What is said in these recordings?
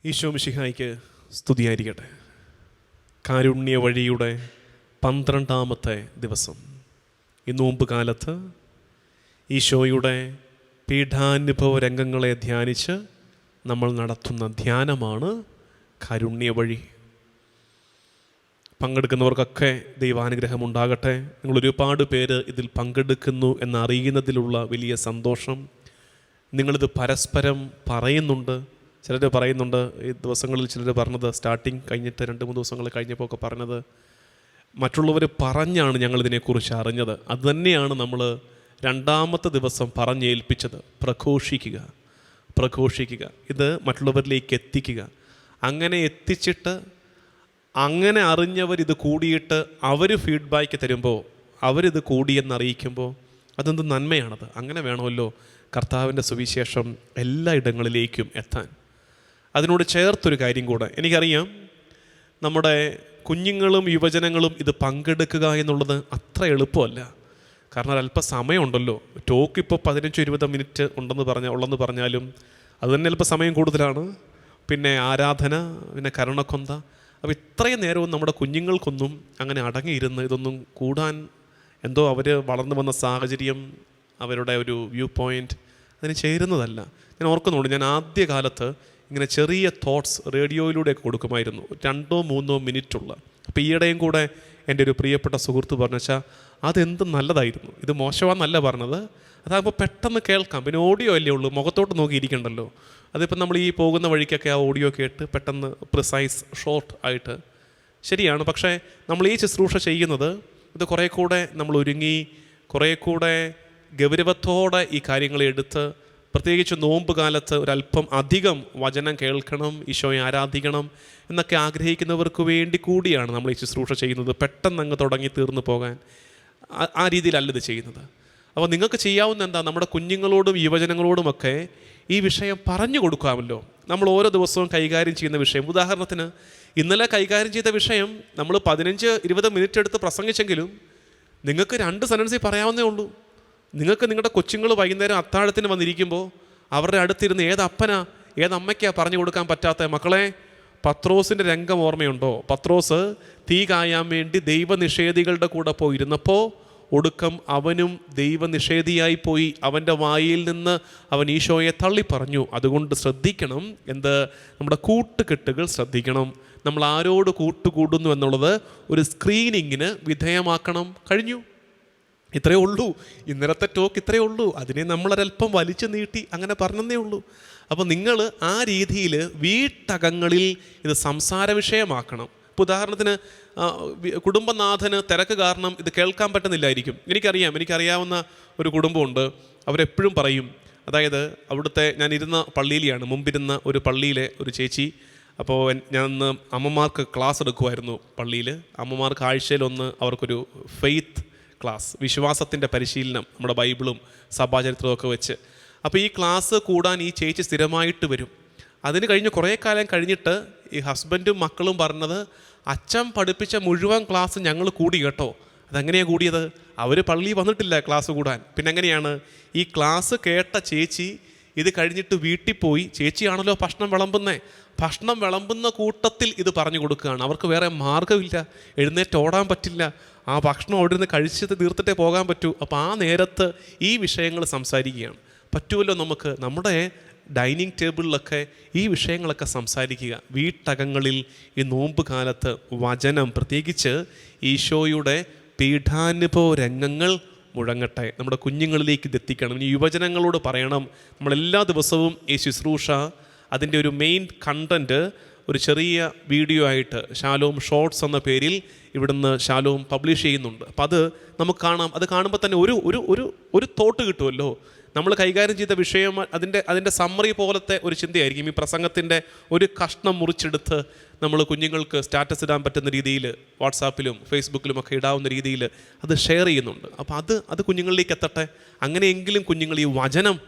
ഈശോ മിശിഹായ്ക്ക് സ്തുതിയായിരിക്കട്ടെ. കാരുണ്യ വഴിയുടെ 12-ാമത്തെ ദിവസം. ഈ നോമ്പ് കാലത്ത് ഈശോയുടെ പീഠാനുഭവ രംഗങ്ങളെ ധ്യാനിച്ച് നമ്മൾ നടത്തുന്ന ധ്യാനമാണ് കാരുണ്യ വഴി. പങ്കെടുക്കുന്നവർക്കൊക്കെ ദൈവാനുഗ്രഹം ഉണ്ടാകട്ടെ. നിങ്ങൾ ഒരുപാട് പേര് ഇതിൽ പങ്കെടുക്കുന്നു എന്നറിയുന്നതിലുള്ള വലിയ സന്തോഷം. നിങ്ങളിത് പരസ്പരം പറയുന്നുണ്ട്. ചിലർ പറയുന്നുണ്ട്, ഈ ദിവസങ്ങളിൽ ചിലർ പറഞ്ഞത്, സ്റ്റാർട്ടിങ് കഴിഞ്ഞിട്ട് 2-3 ദിവസങ്ങൾ കഴിഞ്ഞപ്പോൾ ഒക്കെ പറഞ്ഞത്, മറ്റുള്ളവർ പറഞ്ഞാണ് ഞങ്ങളിതിനെക്കുറിച്ച് അറിഞ്ഞത്. അതുതന്നെയാണ് നമ്മൾ 2-ാമത്തെ ദിവസം പറഞ്ഞേൽപ്പിച്ചത്. പ്രഘോഷിക്കുക, ഇത് മറ്റുള്ളവരിലേക്ക് എത്തിക്കുക. അങ്ങനെ എത്തിച്ചിട്ട് അങ്ങനെ അറിഞ്ഞവരിത് കൂടിയിട്ട് അവർ ഫീഡ്ബാക്ക് തരുമ്പോൾ, അവരിത് കൂടിയെന്നറിയിക്കുമ്പോൾ അതെന്ത് നന്മയാണത്. അങ്ങനെ വേണമല്ലോ കർത്താവിൻ്റെ സുവിശേഷം എല്ലായിടങ്ങളിലേക്കും എത്താൻ. അതിനോട് ചേർത്തൊരു കാര്യം കൂടെ, എനിക്കറിയാം നമ്മുടെ കുഞ്ഞുങ്ങളും യുവജനങ്ങളും ഇത് പങ്കെടുക്കുക എന്നുള്ളത് അത്ര എളുപ്പമല്ല. കാരണം ഒരല്പം സമയമുണ്ടല്ലോ. ടോക്ക് ഇപ്പോൾ 15-20 മിനിറ്റ് ഉള്ളെന്ന് പറഞ്ഞാലും അത് തന്നെ അല്പം സമയം കൂടുതലാണ്. പിന്നെ ആരാധന, പിന്നെ കരുണക്കൊന്ത. അപ്പോൾ ഇത്രയും നേരവും നമ്മുടെ കുഞ്ഞുങ്ങൾക്കൊന്നും അങ്ങനെ അടങ്ങിയിരുന്ന് ഇതൊന്നും കൂടാൻ, എന്തോ അവർ വളർന്നു വന്ന സാഹചര്യം, അവരുടെ ഒരു വ്യൂ പോയിൻ്റ് അതിന് ചേരുന്നതല്ല. ഞാൻ ഓർക്കുന്നുണ്ട്, ഞാൻ ആദ്യകാലത്ത് ഇങ്ങനെ ചെറിയ തോട്ട്സ് റേഡിയോയിലൂടെയൊക്കെ കൊടുക്കുമായിരുന്നു, 2-3 മിനിറ്റുള്ള. അപ്പോൾ ഈയിടെയും കൂടെ എൻ്റെ ഒരു പ്രിയപ്പെട്ട സുഹൃത്ത് പറഞ്ഞു, വെച്ചാൽ അതെന്ത് നല്ലതായിരുന്നു. ഇത് മോശമാണെന്നല്ല പറഞ്ഞത്, അതാകുമ്പോൾ പെട്ടെന്ന് കേൾക്കാം. പിന്നെ ഓഡിയോ അല്ലേ ഉള്ളൂ, മുഖത്തോട്ട് നോക്കിയിരിക്കണ്ടല്ലോ. അതിപ്പോൾ നമ്മൾ ഈ പോകുന്ന വഴിക്കൊക്കെ ആ ഓഡിയോ കേട്ട് പെട്ടെന്ന് പ്രിസൈസ് ഷോർട്ട് ആയിട്ട് ശരിയാണ്. പക്ഷേ നമ്മൾ ഈ ശുശ്രൂഷ ചെയ്യുന്നത് ഇത് കുറേ കൂടെ നമ്മൾ ഒരുങ്ങി, കുറേ കൂടെ ഗൗരവത്തോടെ ഈ കാര്യങ്ങളെ എടുത്ത്, പ്രത്യേകിച്ച് നോമ്പ് കാലത്ത് ഒരല്പം അധികം വചനം കേൾക്കണം, ഈശോയെ ആരാധിക്കണം എന്നൊക്കെ ആഗ്രഹിക്കുന്നവർക്ക് വേണ്ടി കൂടിയാണ് നമ്മൾ ഈ ശുശ്രൂഷ ചെയ്യുന്നത്. പെട്ടെന്ന് അങ്ങ് തുടങ്ങി തീർന്നു പോകാൻ ആ രീതിയിലല്ല ഇത് ചെയ്യുന്നത്. അപ്പോൾ നിങ്ങൾക്ക് ചെയ്യാവുന്ന എന്താ, നമ്മുടെ കുഞ്ഞുങ്ങളോടും യുവജനങ്ങളോടുമൊക്കെ ഈ വിഷയം പറഞ്ഞു കൊടുക്കാമല്ലോ. നമ്മൾ ഓരോ ദിവസവും കൈകാര്യം ചെയ്യുന്ന വിഷയം, ഉദാഹരണത്തിന് ഇന്നലെ കൈകാര്യം ചെയ്ത വിഷയം നമ്മൾ 15-20 മിനിറ്റ് എടുത്ത് പ്രസംഗിച്ചെങ്കിലും നിങ്ങൾക്ക് 2 സെൻറ്റൻസിൽ പറയാവുന്നേ ഉള്ളൂ. നിങ്ങൾക്ക് നിങ്ങളുടെ കൊച്ചുങ്ങൾ വൈകുന്നേരം അത്താഴത്തിന് വന്നിരിക്കുമ്പോൾ അവരുടെ അടുത്തിരുന്ന് ഏതപ്പനാ ഏതമ്മയ്ക്കാ പറഞ്ഞു കൊടുക്കാൻ പറ്റാത്ത മക്കളെ, പത്രോസിൻ്റെ രംഗം ഓർമ്മയുണ്ടോ? പത്രോസ് തീ കായാൻ വേണ്ടി ദൈവനിഷേധികളുടെ കൂടെ പോയിരുന്നപ്പോൾ ഒടുക്കം അവനും ദൈവനിഷേധിയായി പോയി. അവൻ്റെ വായിൽ നിന്ന് അവൻ ഈശോയെ തള്ളിപ്പറഞ്ഞു. അതുകൊണ്ട് ശ്രദ്ധിക്കണം, നമ്മുടെ കൂട്ടുകെട്ടുകൾ ശ്രദ്ധിക്കണം. നമ്മൾ ആരോട് കൂട്ടുകൂടുന്നു എന്നുള്ളത് ഒരു സ്ക്രീനിങ്ങിന് വിധേയമാക്കണം. കഴിഞ്ഞു. ഇത്രയേ ഉള്ളൂ. ഇന്നലത്തെ ടോക്ക് ഇത്രയേ ഉള്ളൂ. അതിനെ നമ്മളൊരല്പം വലിച്ചു നീട്ടി അങ്ങനെ പറഞ്ഞതേ ഉള്ളൂ. അപ്പോൾ നിങ്ങൾ ആ രീതിയിൽ വീട്ടകങ്ങളിൽ ഇത് സംസാര വിഷയമാക്കണം. ഇപ്പോൾ ഉദാഹരണത്തിന് കുടുംബനാഥന് തിരക്ക് കാരണം ഇത് കേൾക്കാൻ പറ്റുന്നില്ലായിരിക്കും. എനിക്കറിയാവുന്ന ഒരു കുടുംബമുണ്ട്. അവരെപ്പോഴും പറയും, അതായത് അവിടുത്തെ, ഞാൻ ഇരുന്ന പള്ളിയിലാണ്, മുമ്പിരുന്ന ഒരു പള്ളിയിലെ ഒരു ചേച്ചി. അപ്പോൾ ഞാൻ അമ്മമാർക്ക് ക്ലാസ് എടുക്കുമായിരുന്നു പള്ളിയിൽ. അമ്മമാർക്ക് ആഴ്ചയിലൊന്ന് അവർക്കൊരു ഫെയ്ത്ത് ക്ലാസ്, വിശ്വാസത്തിൻ്റെ പരിശീലനം, നമ്മുടെ ബൈബിളും സഭാചരിത്രവും ഒക്കെ വെച്ച്. അപ്പോൾ ഈ ക്ലാസ് കൂടാൻ ഈ ചേച്ചി സ്ഥിരമായിട്ട് വരും. അതിന് കഴിഞ്ഞ് കുറേ കാലം കഴിഞ്ഞിട്ട് ഈ ഹസ്ബൻഡും മക്കളും പറഞ്ഞത്, അച്ഛൻ പഠിപ്പിച്ച മുഴുവൻ ക്ലാസ് ഞങ്ങൾ കൂടി കേട്ടോ. അതെങ്ങനെയാണ് കൂടിയത്? അവർ പള്ളിയിൽ വന്നിട്ടില്ല ക്ലാസ് കൂടാൻ. പിന്നെ എങ്ങനെയാണ് ഈ ക്ലാസ് കേട്ട ചേച്ചി ഇത് കഴിഞ്ഞിട്ട് വീട്ടിൽ പോയി, ചേച്ചിയാണല്ലോ ഭക്ഷണം വിളമ്പുന്ന കൂട്ടത്തിൽ ഇത് പറഞ്ഞു കൊടുക്കുകയാണ്. അവർക്ക് വേറെ മാർഗ്ഗമില്ല, എഴുന്നേറ്റ് ഓടാൻ പറ്റില്ല, ആ ഭക്ഷണം അവിടെ നിന്ന് കഴിച്ചിട്ട് തീർത്തിട്ടേ പോകാൻ പറ്റൂ. അപ്പോൾ ആ നേരത്ത് ഈ വിഷയങ്ങൾ സംസാരിക്കുകയാണ്. പറ്റുമല്ലോ നമുക്ക് നമ്മുടെ ഡൈനിങ് ടേബിളിലൊക്കെ ഈ വിഷയങ്ങളൊക്കെ സംസാരിക്കുക. വീട്ടകങ്ങളിൽ ഈ നോമ്പ് കാലത്ത് വചനം, പ്രത്യേകിച്ച് ഈശോയുടെ പീഠാനുഭവ രംഗങ്ങൾ മുഴങ്ങട്ടെ. നമ്മുടെ കുഞ്ഞുങ്ങളിലേക്ക് ഇതെത്തിക്കണം. ഇനി യുവജനങ്ങളോട് പറയണം, നമ്മളെല്ലാ ദിവസവും ഈ ശുശ്രൂഷ അതിൻ്റെ ഒരു മെയിൻ കണ്ടൻറ്റ് ഒരു ചെറിയ വീഡിയോ ആയിട്ട് ശാലോം ഷോർട്സ് എന്ന പേരിൽ ഇവിടുന്ന് ശാലോം പബ്ലിഷ് ചെയ്യുന്നുണ്ട്. അപ്പോൾ അത് നമുക്ക് കാണാം. അത് കാണുമ്പോൾ തന്നെ ഒരു തോട്ട് കിട്ടുമല്ലോ. നമ്മൾ കൈകാര്യം ചെയ്ത വിഷയം അതിൻ്റെ സമ്മറി പോലത്തെ ഒരു ചിന്തയായിരിക്കും. ഈ പ്രസംഗത്തിൻ്റെ ഒരു കഷ്ണം മുറിച്ചെടുത്ത് നമ്മൾ കുഞ്ഞുങ്ങൾക്ക് സ്റ്റാറ്റസ് ഇടാൻ പറ്റുന്ന രീതിയിൽ വാട്സാപ്പിലും ഫേസ്ബുക്കിലും ഒക്കെ ഇടാവുന്ന രീതിയിൽ അത് ഷെയർ ചെയ്യുന്നുണ്ട്. അപ്പോൾ അത് കുഞ്ഞുങ്ങളിലേക്ക് എത്തട്ടെ. അങ്ങനെയെങ്കിലും കുഞ്ഞുങ്ങൾ ഈ വചനം,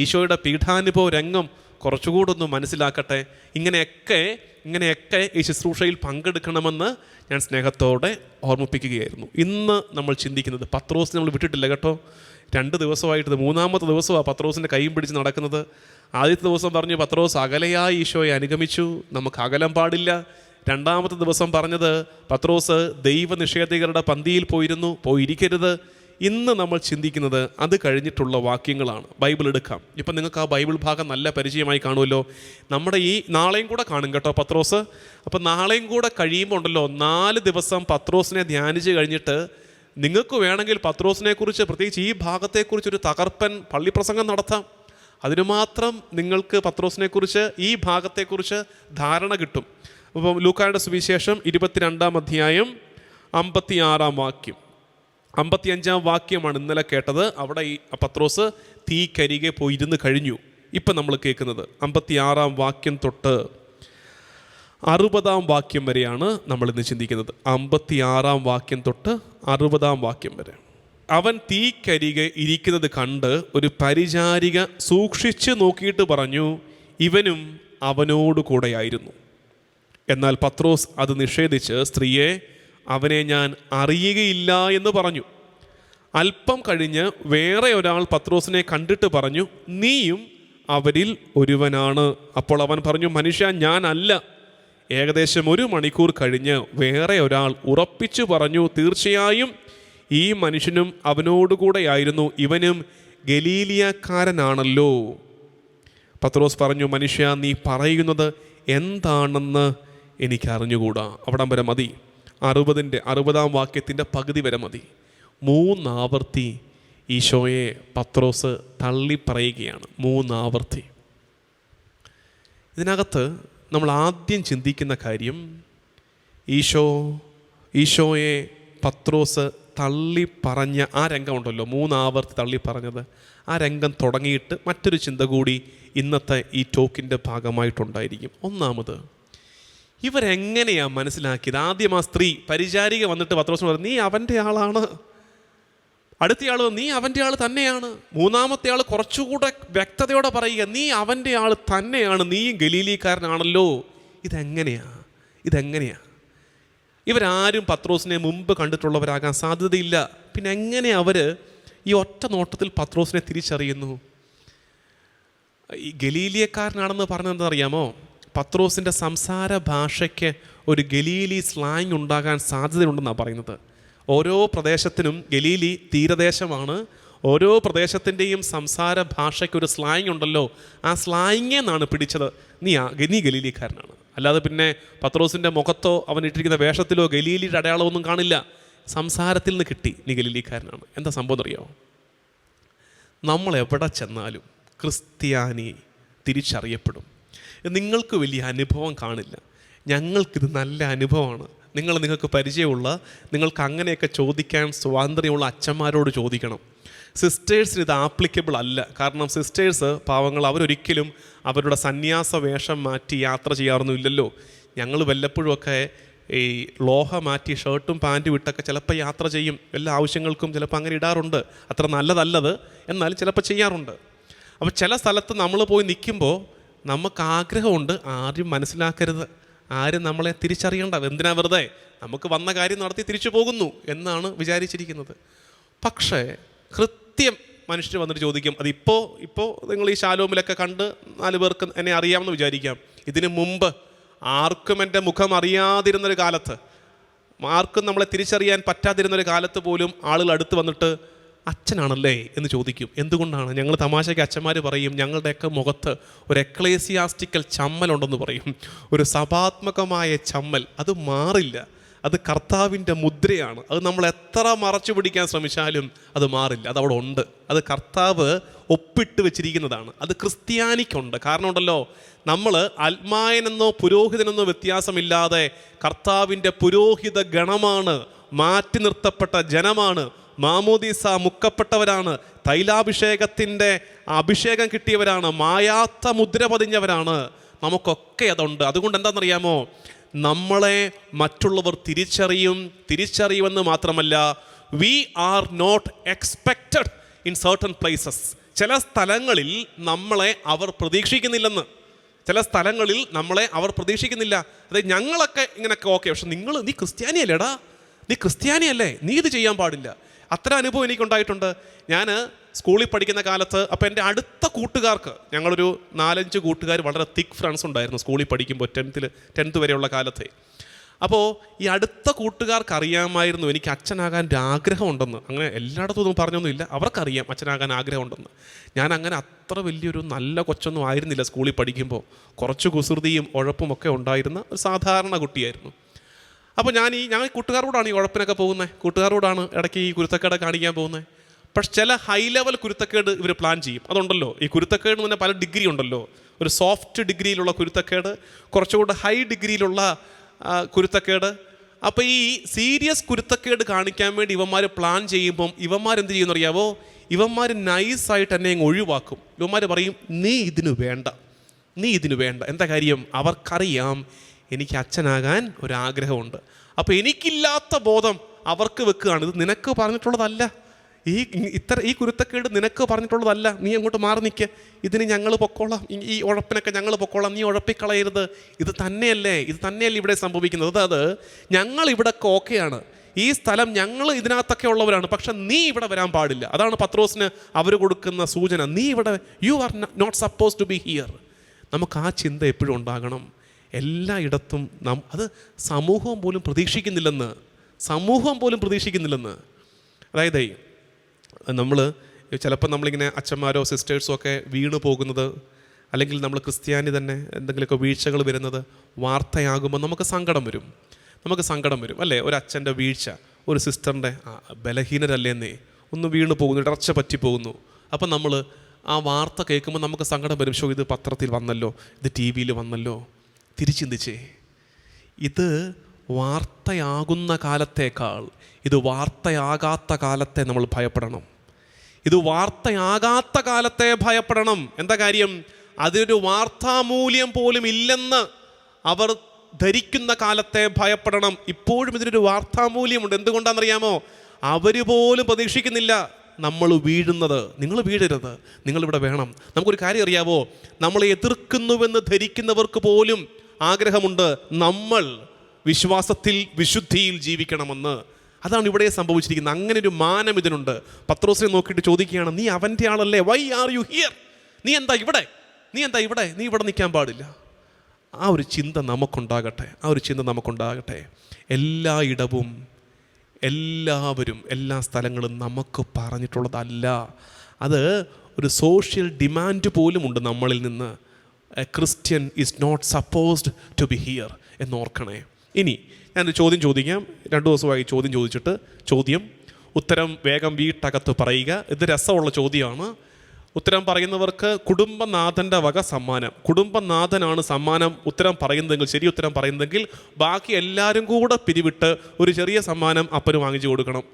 ഈശോയുടെ പീഠാനുഭവ രംഗം കുറച്ചുകൂടെ ഒന്ന് മനസ്സിലാക്കട്ടെ. ഇങ്ങനെയൊക്കെ ഈ ശുശ്രൂഷയിൽ പങ്കെടുക്കണമെന്ന് ഞാൻ സ്നേഹത്തോടെ ഓർമ്മിപ്പിക്കുകയായിരുന്നു. ഇന്ന് നമ്മൾ ചിന്തിക്കുന്നത്, പത്രോസിനെ നമ്മൾ വിട്ടിട്ടില്ല കേട്ടോ. 2 ദിവസമായിട്ട് 3-ാമത്തെ ദിവസമാണ് പത്രോസിൻ്റെ കൈയും പിടിച്ച് നടക്കുന്നത്. ആദ്യത്തെ ദിവസം പറഞ്ഞു പത്രോസ് അകലെയായി ഈശോയെ അനുഗമിച്ചു, നമുക്ക് അകലം പാടില്ല. 2-ാമത്തെ ദിവസം പറഞ്ഞത് പത്രോസ് ദൈവനിഷേധികരുടെ പന്തിയിൽ പോയിരിക്കരുത്. ഇന്ന് നമ്മൾ ചിന്തിക്കുന്നത് അത് കഴിഞ്ഞിട്ടുള്ള വാക്യങ്ങളാണ്. ബൈബിൾ എടുക്കാം. ഇപ്പം നിങ്ങൾക്ക് ആ ബൈബിൾ ഭാഗം നല്ല പരിചയമായി കാണുമല്ലോ. നമ്മുടെ ഈ നാളെയും കൂടെ കാണും കേട്ടോ പത്രോസ്. അപ്പം നാളെയും കൂടെ കഴിയുമ്പോൾ ഉണ്ടല്ലോ, 4 ദിവസം പത്രോസിനെ ധ്യാനിച്ച് കഴിഞ്ഞിട്ട് നിങ്ങൾക്ക് വേണമെങ്കിൽ പത്രോസിനെക്കുറിച്ച്, പ്രത്യേകിച്ച് ഈ ഭാഗത്തെക്കുറിച്ചൊരു തകർപ്പൻ പള്ളിപ്രസംഗം നടത്താം. അതിനു മാത്രം നിങ്ങൾക്ക് പത്രോസിനെക്കുറിച്ച്, ഈ ഭാഗത്തെക്കുറിച്ച് ധാരണ കിട്ടും. അപ്പം ലൂക്കായുടെ സുവിശേഷം 22-ാം അധ്യായം 56-ാം വാക്യം, 55-ാം വാക്യമാണ് ഇന്നലെ കേട്ടത്. അവിടെ ഈ പത്രോസ് തീക്കരികെ പോയിരുന്ന് കഴിഞ്ഞു. ഇപ്പം നമ്മൾ കേൾക്കുന്നത് 56-ാം വാക്യം തൊട്ട് 60-ാം വാക്യം വരെയാണ് നമ്മളിന്ന് ചിന്തിക്കുന്നത്. 56-ാം വാക്യം തൊട്ട് 60-ാം വാക്യം വരെ. അവൻ തീക്കരികെ ഇരിക്കുന്നത് കണ്ട് ഒരു പരിചാരിക സൂക്ഷിച്ച് നോക്കിയിട്ട് പറഞ്ഞു, ഇവനും അവനോട് കൂടെയായിരുന്നു. എന്നാൽ പത്രോസ് അത് നിഷേധിച്ച്, സ്ത്രീയെ, അവനെ ഞാൻ അറിയുകയില്ല എന്ന് പറഞ്ഞു. അല്പം കഴിഞ്ഞ് വേറെ ഒരാൾ പത്രോസിനെ കണ്ടിട്ട് പറഞ്ഞു, നീയും അവരിൽ ഒരുവനാണ്. അപ്പോൾ അവൻ പറഞ്ഞു, മനുഷ്യ, ഞാനല്ല. ഏകദേശം 1 മണിക്കൂർ കഴിഞ്ഞ് വേറെ ഒരാൾ ഉറപ്പിച്ചു പറഞ്ഞു, തീർച്ചയായും ഈ മനുഷ്യനും അവനോടുകൂടെയായിരുന്നു, ഇവനും ഗലീലിയക്കാരനാണല്ലോ. പത്രോസ് പറഞ്ഞു, മനുഷ്യ, നീ പറയുന്നത് എന്താണെന്ന് എനിക്കറിഞ്ഞുകൂടാ. അവിടം വരെ മതി. 60-ാം വാക്യത്തിൻ്റെ പകുതി വരെ മതി. 3 ആവർത്തി ഈശോയെ പത്രോസ് തള്ളിപ്പറയുകയാണ്. 3 ആവർത്തി. ഇതിനകത്ത് നമ്മൾ ആദ്യം ചിന്തിക്കുന്ന കാര്യം, ഈശോയെ പത്രോസ് തള്ളിപ്പറഞ്ഞ ആ രംഗമുണ്ടല്ലോ, 3 ആവർത്തി തള്ളിപ്പറഞ്ഞത്. ആ രംഗം തുടങ്ങിയിട്ട് മറ്റൊരു ചിന്ത കൂടി ഇന്നത്തെ ഈ ടോക്കിൻ്റെ ഭാഗമായിട്ടുണ്ടായിരിക്കും. ഒന്നാമത്, ഇവരെങ്ങനെയാണ് മനസ്സിലാക്കിയത്? ആദ്യം ആ സ്ത്രീ പരിചാരിക വന്നിട്ട് പത്രോസിന് പറഞ്ഞു, നീ അവൻ്റെ ആളാണ്. അടുത്തയാൾ, നീ അവൻ്റെ ആൾ തന്നെയാണ്. 3-ാമത്തെ ആൾ കുറച്ചുകൂടെ വ്യക്തതയോടെ പറയുക, നീ അവൻ്റെ ആൾ തന്നെയാണ്, നീയും ഗലീലിക്കാരനാണല്ലോ. ഇതെങ്ങനെയാ? ഇവരാരും പത്രോസിനെ മുമ്പ് കണ്ടിട്ടുള്ളവരാകാൻ സാധ്യതയില്ല. പിന്നെ എങ്ങനെ അവർ ഈ ഒറ്റ നോട്ടത്തിൽ പത്രോസിനെ തിരിച്ചറിയുന്നു? ഈ ഗലീലിയക്കാരനാണെന്ന് പറഞ്ഞതെന്തറിയാമോ? പത്രോസിൻ്റെ സംസാര ഭാഷയ്ക്ക് ഒരു ഗലീലി സ്ലാങ് ഉണ്ടാകാൻ സാധ്യതയുണ്ടെന്നാണ് പറയുന്നത്. ഓരോ പ്രദേശത്തിനും, ഗലീലി തീരദേശമാണ്, ഓരോ പ്രദേശത്തിൻ്റെയും സംസാര ഭാഷയ്ക്കൊരു സ്ലാങ് ഉണ്ടല്ലോ. ആ സ്ലാങ്ങിന്നാണ് പിടിച്ചത്, നീ ഗലീലിക്കാരനാണ്. അല്ലാതെ പിന്നെ പത്രോസിൻ്റെ മുഖത്തോ അവൻ ഇട്ടിരിക്കുന്ന വേഷത്തിലോ ഗലീലിയുടെ അടയാളമൊന്നും കാണില്ല. സംസാരത്തിൽ നിന്ന് കിട്ടി, നീ ഗലീലിക്കാരനാണ്. എന്താ സംഭവം അറിയാമോ? നമ്മൾ എവിടെ ചെന്നാലും ക്രിസ്ത്യാനി തിരിച്ചറിയപ്പെടും. നിങ്ങൾക്ക് വലിയ അനുഭവം കാണില്ല, ഞങ്ങൾക്കിത് നല്ല അനുഭവമാണ്. നിങ്ങൾക്ക് പരിചയമുള്ള, നിങ്ങൾക്ക് അങ്ങനെയൊക്കെ ചോദിക്കാൻ സ്വാതന്ത്ര്യമുള്ള അച്ഛന്മാരോട് ചോദിക്കണം. സിസ്റ്റേഴ്സിന് ഇത് ആപ്ലിക്കബിൾ അല്ല. കാരണം സിസ്റ്റേഴ്സ് പാവങ്ങൾ, അവരൊരിക്കലും അവരുടെ സന്യാസ വേഷം മാറ്റി യാത്ര ചെയ്യാറൊന്നുമില്ലല്ലോ. ഞങ്ങൾ വല്ലപ്പോഴുമൊക്കെ ഈ ലോഹ മാറ്റി ഷർട്ടും പാൻറ്റും ഇട്ടൊക്കെ ചിലപ്പോൾ യാത്ര ചെയ്യും. എല്ലാ ആവശ്യങ്ങൾക്കും ചിലപ്പോൾ അങ്ങനെ ഇടാറുണ്ട്. അത്ര നല്ലതല്ലത്, എന്നാലും ചിലപ്പോൾ ചെയ്യാറുണ്ട്. അപ്പോൾ ചില സ്ഥലത്ത് നമ്മൾ പോയി നിൽക്കുമ്പോൾ നമുക്ക് ആഗ്രഹമുണ്ട്, ആരും മനസ്സിലാക്കരുത്, ആരും നമ്മളെ തിരിച്ചറിയണ്ട, എന്തിനാ വെറുതെ നമുക്ക് വന്ന കാര്യം നടത്തി തിരിച്ചു പോകുന്നു എന്നാണ് വിചാരിച്ചിരിക്കുന്നത്. പക്ഷേ കൃത്യം മനുഷ്യർ വന്നിട്ട് ചോദിക്കും, അതിപ്പോൾ നിങ്ങൾ ഈ ശാലോമിലൊക്കെ കണ്ട് 4 പേർക്ക് എന്നെ അറിയാമെന്ന് വിചാരിക്കാം. ഇതിനു മുമ്പ് ആർക്കും എൻ്റെ മുഖം അറിയാതിരുന്നൊരു കാലത്ത്, ആർക്കും നമ്മളെ തിരിച്ചറിയാൻ പറ്റാതിരുന്നൊരു കാലത്ത് പോലും ആളുകൾ അടുത്ത് വന്നിട്ട് അച്ഛനാണല്ലേ എന്ന് ചോദിക്കും. എന്തുകൊണ്ടാണ്? ഞങ്ങൾ തമാശയ്ക്ക് അച്ഛന്മാർ പറയും, ഞങ്ങളുടെയൊക്കെ മുഖത്ത് ഒരു എക്ലേസിയാസ്റ്റിക്കൽ ചമ്മലുണ്ടെന്ന് പറയും, ഒരു സഭാത്മകമായ ചമ്മൽ. അത് മാറില്ല, അത് കർത്താവിൻ്റെ മുദ്രയാണ്. അത് നമ്മൾ എത്ര മറച്ചു പിടിക്കാൻ ശ്രമിച്ചാലും അത് മാറില്ല, അതവിടെ ഉണ്ട്. അത് കർത്താവ് ഒപ്പിട്ട് വെച്ചിരിക്കുന്നതാണ്. അത് ക്രിസ്ത്യാനിക്കുണ്ട്. കാരണം ഉണ്ടല്ലോ, നമ്മൾ ആത്മായനെന്നോ പുരോഹിതനെന്നോ വ്യത്യാസമില്ലാതെ കർത്താവിൻ്റെ പുരോഹിത ഗണമാണ്, മാറ്റി നിർത്തപ്പെട്ട ജനമാണ്, മാമോദീസ മുക്കപ്പെട്ടവരാണ്, തൈലാഭിഷേകത്തിൻ്റെ അഭിഷേകം കിട്ടിയവരാണ്, മായാത്ത മുദ്ര പതിഞ്ഞവരാണ്. നമുക്കൊക്കെ അതുണ്ട്. അതുകൊണ്ട് എന്താണെന്നറിയാമോ, നമ്മളെ മറ്റുള്ളവർ തിരിച്ചറിയുമെന്ന് മാത്രമല്ല, we are not expected in certain places. ചില സ്ഥലങ്ങളിൽ നമ്മളെ അവർ പ്രതീക്ഷിക്കുന്നില്ലെന്ന്. ചില സ്ഥലങ്ങളിൽ നമ്മളെ അവർ പ്രതീക്ഷിക്കുന്നില്ല. അതായത് ഞങ്ങളൊക്കെ ഇങ്ങനെയൊക്കെ ഓക്കെ, പക്ഷെ നീ ക്രിസ്ത്യാനിയല്ലേടാ, നീ ക്രിസ്ത്യാനിയല്ലേ, നീ ഇത് ചെയ്യാൻ പാടില്ല. അത്ര അനുഭവം എനിക്കുണ്ടായിട്ടുണ്ട്. ഞാൻ സ്കൂളിൽ പഠിക്കുന്ന കാലത്ത് അപ്പോൾ എൻ്റെ അടുത്ത കൂട്ടുകാർക്ക്, ഞങ്ങളൊരു 4-5 കൂട്ടുകാർ വളരെ തിക്ക് ഫ്രണ്ട്സ് ഉണ്ടായിരുന്നു സ്കൂളിൽ പഠിക്കുമ്പോൾ, 10th വരെയുള്ള കാലത്തെ. അപ്പോൾ ഈ അടുത്ത കൂട്ടുകാർക്ക് അറിയാമായിരുന്നു എനിക്ക് അച്ഛനാകാൻ ആഗ്രഹമുണ്ടെന്ന്. അങ്ങനെ എല്ലായിടത്തും ഒന്നും പറഞ്ഞൊന്നുമില്ല, അവർക്കറിയാം അച്ഛനാകാൻ ആഗ്രഹമുണ്ടെന്ന്. ഞാൻ അങ്ങനെ അത്ര വലിയൊരു നല്ല കൊച്ചൊന്നും ആയിരുന്നില്ല സ്കൂളിൽ പഠിക്കുമ്പോൾ. കുറച്ച് കുസൃതിയും ഉഴപ്പും ഒക്കെ ഉണ്ടായിരുന്ന ഒരു സാധാരണ കുട്ടിയായിരുന്നു. അപ്പോൾ ഞങ്ങൾ കൂട്ടുകാരോടാണ് ഈ ഉഴപ്പിനൊക്കെ പോകുന്നത്, കൂട്ടുകാരോടാണ് ഇടയ്ക്ക് ഈ കുരുത്തക്കേട് കാണിക്കാൻ പോകുന്നത്. പക്ഷെ ചില ഹൈ ലെവൽ കുരുത്തക്കേട് ഇവർ പ്ലാൻ ചെയ്യും. അതുണ്ടല്ലോ, ഈ കുരുത്തക്കേട് എന്ന് പറഞ്ഞാൽ പല ഡിഗ്രി ഉണ്ടല്ലോ. ഒരു സോഫ്റ്റ് ഡിഗ്രിയിലുള്ള കുരുത്തക്കേട്, കുറച്ചുകൂടെ ഹൈ ഡിഗ്രിയിലുള്ള കുരുത്തക്കേട്. അപ്പോൾ ഈ സീരിയസ് കുരുത്തക്കേട് കാണിക്കാൻ വേണ്ടി ഇവന്മാർ പ്ലാൻ ചെയ്യുമ്പം ഇവന്മാരെന്ത് ചെയ്യുമെന്ന് അറിയാവോ? ഇവന്മാർ നൈസായിട്ട് എന്നെ അങ്ങ് ഒഴിവാക്കും. ഇവന്മാർ പറയും നീ ഇതിന് വേണ്ട. എന്താ കാര്യം? അവർക്കറിയാം എനിക്ക് അച്ഛനാകാൻ ഒരാഗ്രഹമുണ്ട്. അപ്പോൾ എനിക്കില്ലാത്ത ബോധം അവർക്ക് വെക്കുകയാണ്. ഇത് നിനക്ക് പറഞ്ഞിട്ടുള്ളതല്ല, ഈ കുരുത്തക്കേട് നിനക്ക് പറഞ്ഞിട്ടുള്ളതല്ല, നീ അങ്ങോട്ട് മാറി നിൽക്കുക, ഇതിന് ഞങ്ങൾ പൊക്കോളാം, ഈ ഉഴപ്പിനൊക്കെ ഞങ്ങൾ പൊക്കോളാം, നീ ഉഴപ്പിക്കളയരുത്, ഇത് തന്നെയല്ലേ ഇവിടെ സംഭവിക്കുന്നത്. അതായത് ഞങ്ങൾ ഇവിടെ ഓക്കെയാണ്, ഈ സ്ഥലം ഞങ്ങൾ ഇതിനകത്തൊക്കെ ഉള്ളവരാണ്, പക്ഷെ നീ ഇവിടെ വരാൻ പാടില്ല. അതാണ് പത്രോസിന് അവർ കൊടുക്കുന്ന സൂചന. നീ ഇവിടെ, you are not suppose to be here. നമുക്ക് ആ ചിന്ത എപ്പോഴും ഉണ്ടാകണം. എല്ലായിടത്തും അത് സമൂഹം പോലും പ്രതീക്ഷിക്കുന്നില്ലെന്ന്. അതായത് ചിലപ്പോൾ നമ്മളിങ്ങനെ അച്ഛന്മാരോ സിസ്റ്റേഴ്സോ ഒക്കെ വീണു പോകുന്നത്, അല്ലെങ്കിൽ നമ്മൾ ക്രിസ്ത്യാനി തന്നെ എന്തെങ്കിലുമൊക്കെ വീഴ്ചകൾ വരുന്നത് വാർത്തയാകുമ്പോൾ നമുക്ക് സങ്കടം വരും അല്ലേ? ഒരു അച്ഛൻ്റെ വീഴ്ച, ഒരു സിസ്റ്ററിൻ്റെ ബലഹീനരല്ലേന്നേ ഒന്ന് വീണു പോകുന്നു, ഇടർച്ച പറ്റിപ്പോകുന്നു. അപ്പം നമ്മൾ ആ വാർത്ത കേൾക്കുമ്പോൾ നമുക്ക് സങ്കടം വരും. ഷോ, ഇത് പത്രത്തിൽ വന്നല്ലോ, ഇത് TV-യിൽ വന്നല്ലോ. തിരിച്ചിന്തിച്ചേ, ഇത് വാർത്തയാകുന്ന കാലത്തേക്കാൾ ഇത് വാർത്തയാകാത്ത കാലത്തെ നമ്മൾ ഭയപ്പെടണം. എന്താ കാര്യം? അതിനൊരു വാർത്താമൂല്യം പോലും ഇല്ലെന്ന് അവർ ധരിക്കുന്ന കാലത്തെ ഭയപ്പെടണം. ഇപ്പോഴും ഇതിനൊരു വാർത്താമൂല്യമുണ്ട്. എന്തുകൊണ്ടാണെന്നറിയാമോ? അവർ പോലും പ്രതീക്ഷിക്കുന്നില്ല നമ്മൾ വീഴുന്നത്. നിങ്ങൾ വീഴരുത്, നിങ്ങളിവിടെ വേണം. നമുക്കൊരു കാര്യം അറിയാവോ? നമ്മളെ എതിർക്കുന്നുവെന്ന് ധരിക്കുന്നവർക്ക് പോലും ആഗ്രഹമുണ്ട് നമ്മൾ വിശ്വാസത്തിൽ, വിശുദ്ധിയിൽ ജീവിക്കണമെന്ന്. അതാണ് ഇവിടെ സംഭവിച്ചിരിക്കുന്നത്. അങ്ങനെ ഒരു മാനം ഇതിനുണ്ട്. പത്രോസിനെ നോക്കിയിട്ട് ചോദിക്കുകയാണ്, നീ അവൻ്റെ ആളല്ലേ? Why are you here? നീ എന്താ ഇവിടെ? നീ ഇവിടെ നിൽക്കാൻ പാടില്ല. ആ ഒരു ചിന്ത നമുക്കുണ്ടാകട്ടെ. എല്ലായിടവും, എല്ലാവരും, എല്ലാ സ്ഥലങ്ങളും നമുക്ക് പറഞ്ഞിട്ടുള്ളതല്ല. അത് ഒരു സോഷ്യൽ ഡിമാൻഡ് പോലും ഉണ്ട് നമ്മളിൽ നിന്ന്. A Christian is not supposed to be here എന്നോർക്കണേ. ഇനി ഞാനൊരു ചോദ്യം ചോദിക്കാം. 2 ദിവസമായി ചോദ്യം ചോദിച്ചിട്ട്. ഉത്തരം വേഗം വീട്ടകത്ത് പറയുക. ഇത് രസമുള്ള ചോദ്യമാണ്. ഉത്തരം പറയുന്നവർക്ക് കുടുംബനാഥൻ്റെ വക സമ്മാനം. കുടുംബനാഥനാണ് സമ്മാനം ഉത്തരം പറയുന്നതെങ്കിൽ, ശരി ഉത്തരം പറയുന്നതെങ്കിൽ ബാക്കി എല്ലാവരും കൂടെ പിരിവിട്ട് ഒരു ചെറിയ സമ്മാനം അപ്പന് വാങ്ങിച്ചു കൊടുക്കണം.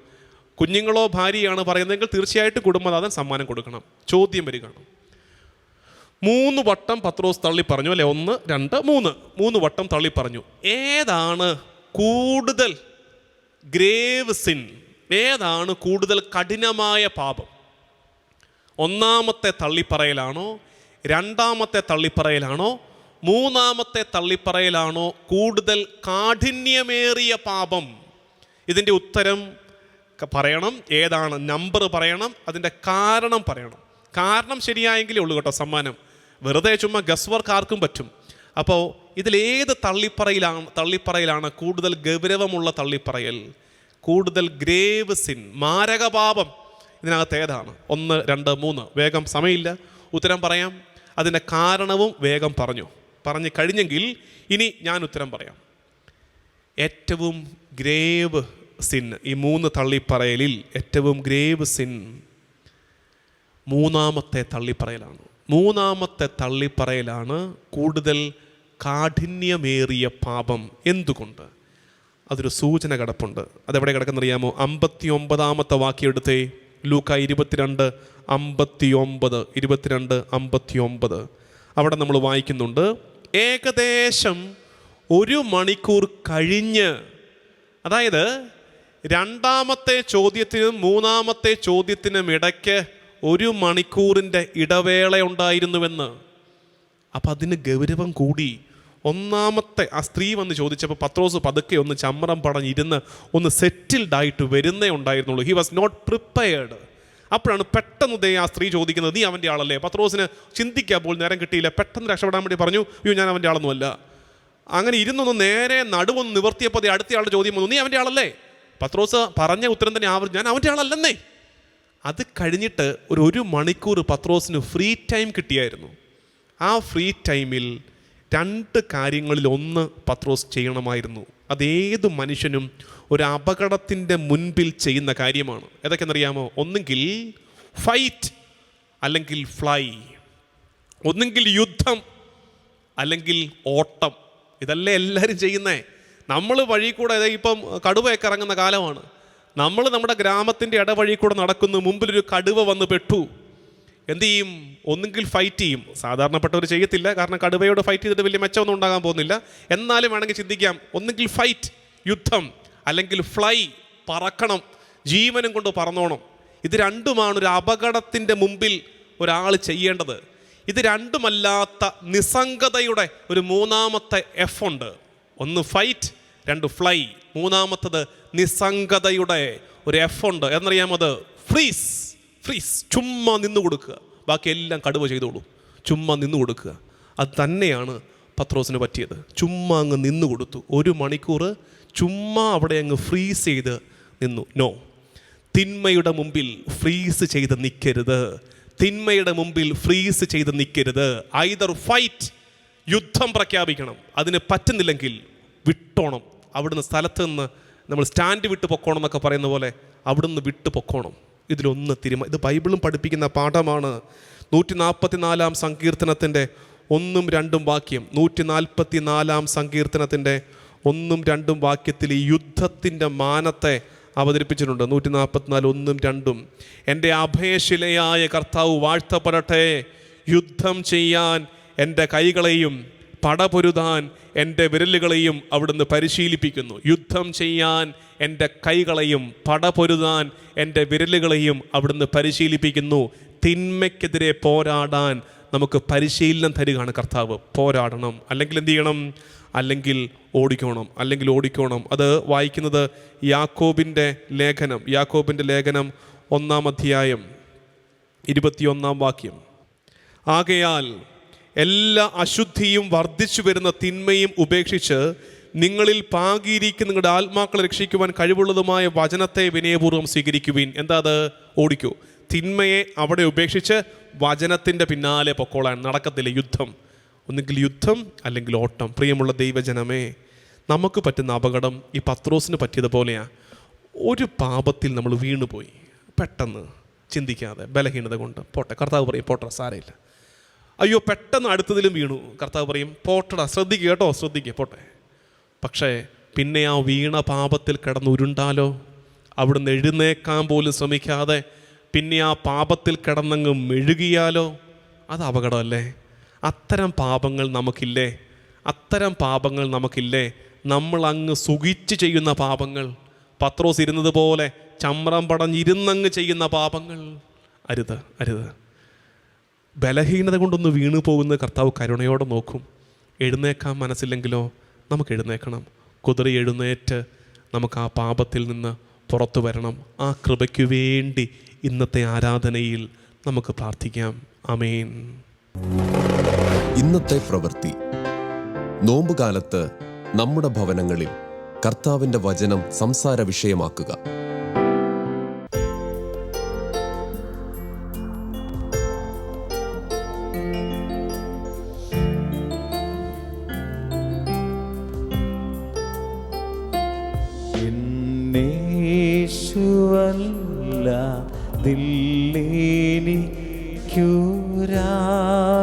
കുഞ്ഞുങ്ങളോ ഭാര്യയാണ് പറയുന്നതെങ്കിൽ തീർച്ചയായിട്ടും കുടുംബനാഥൻ സമ്മാനം കൊടുക്കണം. ചോദ്യം വരികയാണ്. 3 വട്ടം പത്രോസ് തള്ളി പറഞ്ഞു അല്ലേ? 1, 2, 3. 3 വട്ടം തള്ളി പറഞ്ഞു. ഏതാണ് കൂടുതൽ ഗ്രേവ് സിൻ? ഏതാണ് കൂടുതൽ കഠിനമായ പാപം? 1-ാമത്തെ തള്ളിപ്പറയലാണോ, 2-ാമത്തെ തള്ളിപ്പറയലാണോ, 3-ാമത്തെ തള്ളിപ്പറയലാണോ കൂടുതൽ കാഠിന്യമേറിയ പാപം? ഇതിൻ്റെ ഉത്തരം പറയണം. ഏതാണ് നമ്പർ പറയണം, അതിൻ്റെ കാരണം പറയണം. കാരണം ശരിയായെങ്കിലേ ഉള്ളൂ കേട്ടോ സമ്മാനം. വെറുതെ ചുമ്മാ ഗസ് വർക്ക് ആർക്കും പറ്റും. അപ്പോൾ ഇതിലേത് തള്ളിപ്പറയലാണ് കൂടുതൽ ഗൗരവമുള്ള തള്ളിപ്പറയൽ, കൂടുതൽ ഗ്രേവ് സിൻ, മാരകപാപം? ഇതിനകത്ത് ഏതാണ്? 1, 2, 3. വേഗം, സമയമില്ല, ഉത്തരം പറയാം. അതിൻ്റെ കാരണവും വേഗം പറഞ്ഞു കഴിഞ്ഞെങ്കിൽ ഇനി ഞാൻ ഉത്തരം പറയാം. ഏറ്റവും ഗ്രേവ് സിൻ, ഈ 3 തള്ളിപ്പറയലിൽ ഏറ്റവും ഗ്രേവ് സിൻ 3-ാമത്തെ തള്ളിപ്പറയലാണ്. 3-ാമത്തെ തള്ളിപ്പറയലാണ് കൂടുതൽ കാഠിന്യമേറിയ പാപം. എന്തുകൊണ്ട്? അതൊരു സൂചന കിടപ്പുണ്ട്. അതെവിടെ കിടക്കുന്നറിയാമോ? 59-ാമത്തെ വാക്യം എടുത്തേ. ലൂക്ക 22:59. അവിടെ നമ്മൾ വായിക്കുന്നുണ്ട്, ഏകദേശം 1 മണിക്കൂർ കഴിഞ്ഞ്, അതായത് 2-ാമത്തെ ചോദ്യത്തിനും 3-ാമത്തെ ചോദ്യത്തിനും ഇടയ്ക്ക് 1 മണിക്കൂറിൻ്റെ ഇടവേള ഉണ്ടായിരുന്നുവെന്ന്. അപ്പം അതിന് ഗൗരവം കൂടി. ഒന്നാമത്തെ ആ സ്ത്രീ വന്ന് ചോദിച്ചപ്പോൾ പത്രോസ് പതുക്കെ ഒന്ന് ചമ്മറം പടഞ്ഞിരുന്ന് ഒന്ന് സെറ്റിൽഡായിട്ട് വരുന്നേ ഉണ്ടായിരുന്നുള്ളൂ. He was not prepared. അപ്പോഴാണ് പെട്ടെന്ന് ആ സ്ത്രീ ചോദിക്കുന്നത്, നീ അവൻ്റെ ആളല്ലേ? പത്രോസിന് ചിന്തിക്കാൻ പോലും നേരം കിട്ടിയില്ല. പെട്ടെന്ന് രക്ഷപ്പെടാൻ വേണ്ടി പറഞ്ഞു, അയ്യോ ഞാൻ അവൻ്റെ ആളൊന്നുമല്ല. അങ്ങനെ ഇരുന്നൊന്ന് നേരെ നടുവൊന്ന് നിവർത്തിയപ്പോൾ അടുത്തയാളുടെ ചോദ്യം വന്നു, നീ അവൻ്റെ ആളല്ലേ? പത്രോസ് പറഞ്ഞ ഉത്തരം തന്നെ ഞാൻ അവൻ്റെ ആളല്ലെന്നേ. അത് കഴിഞ്ഞിട്ട് 1 മണിക്കൂർ പത്രോസിന് ഫ്രീ ടൈം കിട്ടിയായിരുന്നു. ആ ഫ്രീ ടൈമിൽ 2 കാര്യങ്ങളിൽ ഒന്ന് പത്രോസ് ചെയ്യണമായിരുന്നു. അതേത് മനുഷ്യനും ഒരു അപകടത്തിൻ്റെ മുൻപിൽ ചെയ്യുന്ന കാര്യമാണ്. ഏതൊക്കെയെന്നറിയാമോ? ഒന്നെങ്കിൽ ഫൈറ്റ്, അല്ലെങ്കിൽ ഫ്ലൈ. ഒന്നെങ്കിൽ യുദ്ധം, അല്ലെങ്കിൽ ഓട്ടം. ഇതല്ലേ എല്ലാവരും ചെയ്യുന്നേ. നമ്മൾ വഴി കൂടെ, ഇപ്പം കടുവയൊക്കെ ഇറങ്ങുന്ന കാലമാണ്. നമ്മൾ നമ്മുടെ ഗ്രാമത്തിൻ്റെ ഇടവഴി കൂടെ നടക്കുന്നു, മുമ്പിലൊരു കടുവ വന്ന് പെട്ടു. എന്തു ചെയ്യും? ഒന്നുകിൽ ഫൈറ്റ് ചെയ്യും. സാധാരണപ്പെട്ടവർ ചെയ്യത്തില്ല, കാരണം കടുവയോട് ഫൈറ്റ് ചെയ്തിട്ട് വലിയ മെച്ചമൊന്നും ഉണ്ടാകാൻ പോകുന്നില്ല. എന്നാലും വേണമെങ്കിൽ ചിന്തിക്കാം, ഒന്നുകിൽ ഫൈറ്റ്, യുദ്ധം, അല്ലെങ്കിൽ ഫ്ലൈ, പറക്കണം, ജീവനും കൊണ്ട് പറന്നോണം. ഇത് രണ്ടുമാണ് ഒരു അപകടത്തിൻ്റെ മുമ്പിൽ ഒരാൾ ചെയ്യേണ്ടത്. ഇത് രണ്ടുമല്ലാത്ത നിസ്സംഗതയുടെ ഒരു 3ാമത്തെ എഫ് ഉണ്ട്. ഒന്ന് ഫൈറ്റ്, 2 ഫ്ലൈ, 3ാമത്തത് നിസ്സംഗതയുടെ ഒരു എഫ് ഉണ്ട്. എന്നറിയാമത് ഫ്രീസ്. ഫ്രീസ്, ചുമ്മാ നിന്നു കൊടുക്കുക. ബാക്കി എല്ലാം കടുവ ചെയ്തോളൂ. ചുമ്മാ നിന്നു കൊടുക്കുക. അത് തന്നെയാണ് പത്രോസിന് പറ്റിയത്. ചുമ്മാ അങ്ങ് നിന്നു കൊടുത്തു. 1 മണിക്കൂർ ചുമ്മാ അവിടെ അങ്ങ് ഫ്രീസ് ചെയ്ത് നിന്നു. നോ, തിന്മയുടെ മുമ്പിൽ ഫ്രീസ് ചെയ്ത് നിൽക്കരുത്. തിന്മയുടെ മുമ്പിൽ ഫ്രീസ് ചെയ്ത് നിൽക്കരുത്. ഐദർ ഫൈറ്റ്, യുദ്ധം പ്രഖ്യാപിക്കണം. അതിന് പറ്റുന്നില്ലെങ്കിൽ വിട്ടോണം. അവിടുന്ന് സ്ഥലത്ത് നിന്ന് നമ്മൾ സ്റ്റാൻഡ് വിട്ട് പൊക്കോണം എന്നൊക്കെ പറയുന്ന പോലെ അവിടുന്ന് വിട്ട് പൊക്കോണം. ഇതിലൊന്ന് ഇത് ബൈബിളും പഠിപ്പിക്കുന്ന പാഠമാണ്. 144 സങ്കീർത്തനത്തിൻ്റെ 1-2 വാക്യം. 144 സങ്കീർത്തനത്തിൻ്റെ 1-2 വാക്യത്തിൽ ഈ യുദ്ധത്തിൻ്റെ മാനത്തെ അവതരിപ്പിച്ചിട്ടുണ്ട്. 144 1-2. എൻ്റെ അഭയശിലയായ കർത്താവ് വാഴ്ത്തപ്പെടട്ടെ. യുദ്ധം ചെയ്യാൻ എൻ്റെ കൈകളെയും പടപൊരുതാൻ എൻ്റെ വിരലുകളെയും അവിടുന്ന് പരിശീലിപ്പിക്കുന്നു. യുദ്ധം ചെയ്യാൻ എൻ്റെ കൈകളെയും പടപൊരുതാൻ എൻ്റെ വിരലുകളെയും അവിടുന്ന് പരിശീലിപ്പിക്കുന്നു. തിന്മയ്ക്കെതിരെ പോരാടാൻ നമുക്ക് പരിശീലനം തരികയാണ് കർത്താവ്. പോരാടണം, അല്ലെങ്കിൽ എന്ത് ചെയ്യണം? അല്ലെങ്കിൽ ഓടിക്കോണം. അത് വായിക്കുന്നത് യാക്കോബിൻ്റെ ലേഖനം 1-ാം അധ്യായം 21-ാം വാക്യം. ആകയാൽ എല്ലാ അശുദ്ധിയും വർദ്ധിച്ചു വരുന്ന തിന്മയും ഉപേക്ഷിച്ച് നിങ്ങളിൽ പാകിയിരിക്കുന്ന നിങ്ങളുടെ ആത്മാക്കളെ രക്ഷിക്കുവാൻ കഴിവുള്ളതുമായ വചനത്തെ വിനയപൂർവ്വം സ്വീകരിക്കുവിൻ. എന്താ അത്? ഓടിക്കൂ. തിന്മയെ അവിടെ ഉപേക്ഷിച്ച് വചനത്തിൻ്റെ പിന്നാലെ പൊക്കോളാൻ. നടക്കത്തില്ല യുദ്ധം. ഒന്നുകിൽ യുദ്ധം, അല്ലെങ്കിൽ ഓട്ടം. പ്രിയമുള്ള ദൈവജനമേ, നമുക്ക് പറ്റുന്ന അപകടം ഈ പത്രോസിന് പറ്റിയതുപോലെയാണ്. ഒരു പാപത്തിൽ നമ്മൾ വീണുപോയി, പെട്ടെന്ന് ചിന്തിക്കാതെ, ബലഹീനത കൊണ്ട്. പോട്ടെ, കർത്താവ് പറയും പോട്ടെ, സാരമില്ല. അയ്യോ, പെട്ടെന്ന് അടുത്തതിലും വീണു, കർത്താവ് പറയും പോട്ടടാ, ശ്രദ്ധിക്കുക കേട്ടോ, ശ്രദ്ധിക്കുക, പോട്ടെ. പക്ഷേ പിന്നെ ആ വീണ പാപത്തിൽ കിടന്നുരുണ്ടാലോ, അവിടുന്ന് എഴുന്നേക്കാൻ പോലും ശ്രമിക്കാതെ പിന്നെ ആ പാപത്തിൽ കിടന്നങ്ങ് മെഴുകിയാലോ, അത് അപകടമല്ലേ? അത്തരം പാപങ്ങൾ നമുക്കില്ലേ? നമ്മൾ അങ്ങ് സുഖിച്ച് ചെയ്യുന്ന പാപങ്ങൾ, പത്രോസ് ഇരുന്നത് പോലെ ചമ്രം പടഞ്ഞിരുന്നങ്ങ് ചെയ്യുന്ന പാപങ്ങൾ അരുത്. ബലഹീനത കൊണ്ടൊന്ന് വീണു പോകുന്ന കർത്താവ് കരുണയോടെ നോക്കും. എഴുന്നേക്കാൻ മനസ്സില്ലെങ്കിലോ നമുക്ക് എഴുന്നേക്കണം. കുതിറി എഴുന്നേറ്റ് നമുക്ക് ആ പാപത്തിൽ നിന്ന് പുറത്തു വരണം. ആ കൃപയ്ക്കു വേണ്ടി ഇന്നത്തെ ആരാധനയിൽ നമുക്ക് പ്രാർത്ഥിക്കാം. ആമേൻ. ഇന്നത്തെ പ്രവൃത്തി. നോമ്പുകാലത്ത് നമ്മുടെ ഭവനങ്ങളിൽ കർത്താവിൻ്റെ വചനം സംസാര വിഷയമാക്കുക.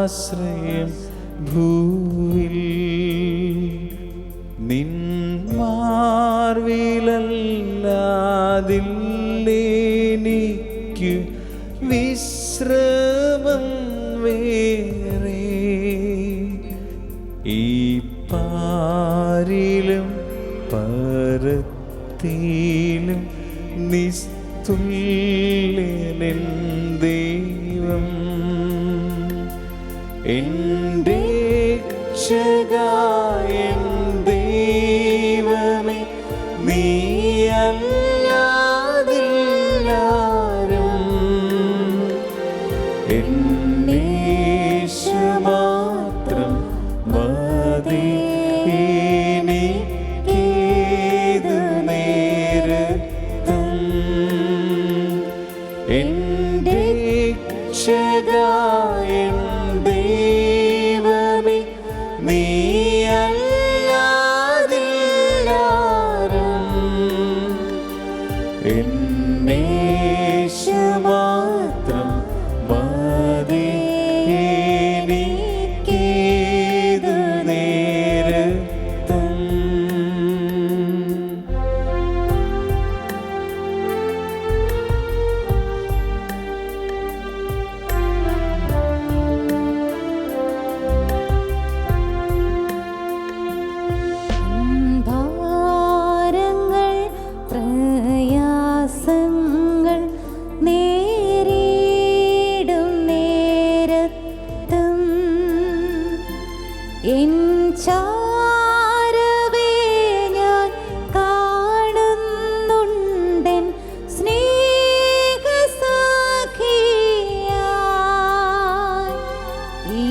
ാശ്രയം ഭൂവിൽ നിന്മാർവിലല്ലാതില്ലേനിക്കു വിശ്രമം വേറെ. ഈ പാരിലും പരത്തിലും നിസ്തുല്യനെന്തേ എൻ്റെ രക്ഷകനായ എൻ ദൈവമേ, നീയല്ലാതില്ലാരും എന്നേശു മാത്രം മതി എനിക്കേതു നേരത്തും. എൻ്റെ രക്ഷകനായ എൻ ദൈവമേ, നീയല്ലാതില്ലാരും എന്നേശു മാത്രം മതി എനിക്കേതു നേരത്തും. ഭാരങ്ങൾ പ്രയാസങ്ങൾ നേരിടും നേരത്തും എൻ ചാരവേ ഞാൻ കാണുന്നുണ്ടെൻ സ്നേഹസഖിയായി. ഈ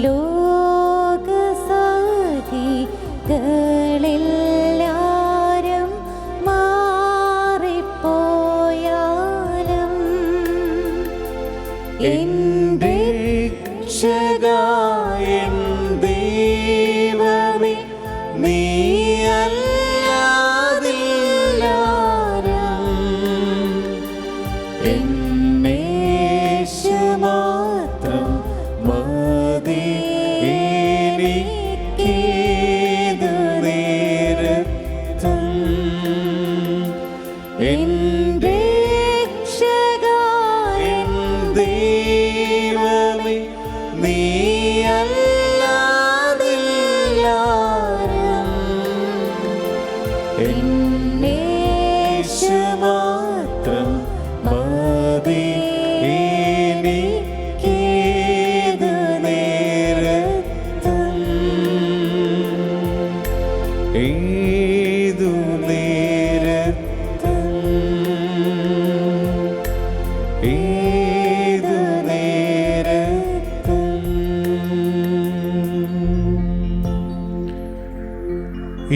ലോകസഖികളെല്ലാരും മാറിപ്പോയാലും എൻ്റെ രക്ഷകനായ എൻ ദൈവമേ, നീയല്ലാതില്ലാരും എന്നേശു മാത്രം മതി എനിക്കേതു നേരത്തും. എൻ്റെ രക്ഷകനായ എൻ ദൈവമേ, നീയല്ലാതില്ലാരും എന്നേശു മാത്രം മതി എനിക്കേതു നേരത്തും. ഏതു നേരത്തും ഏതു നേരത്തും.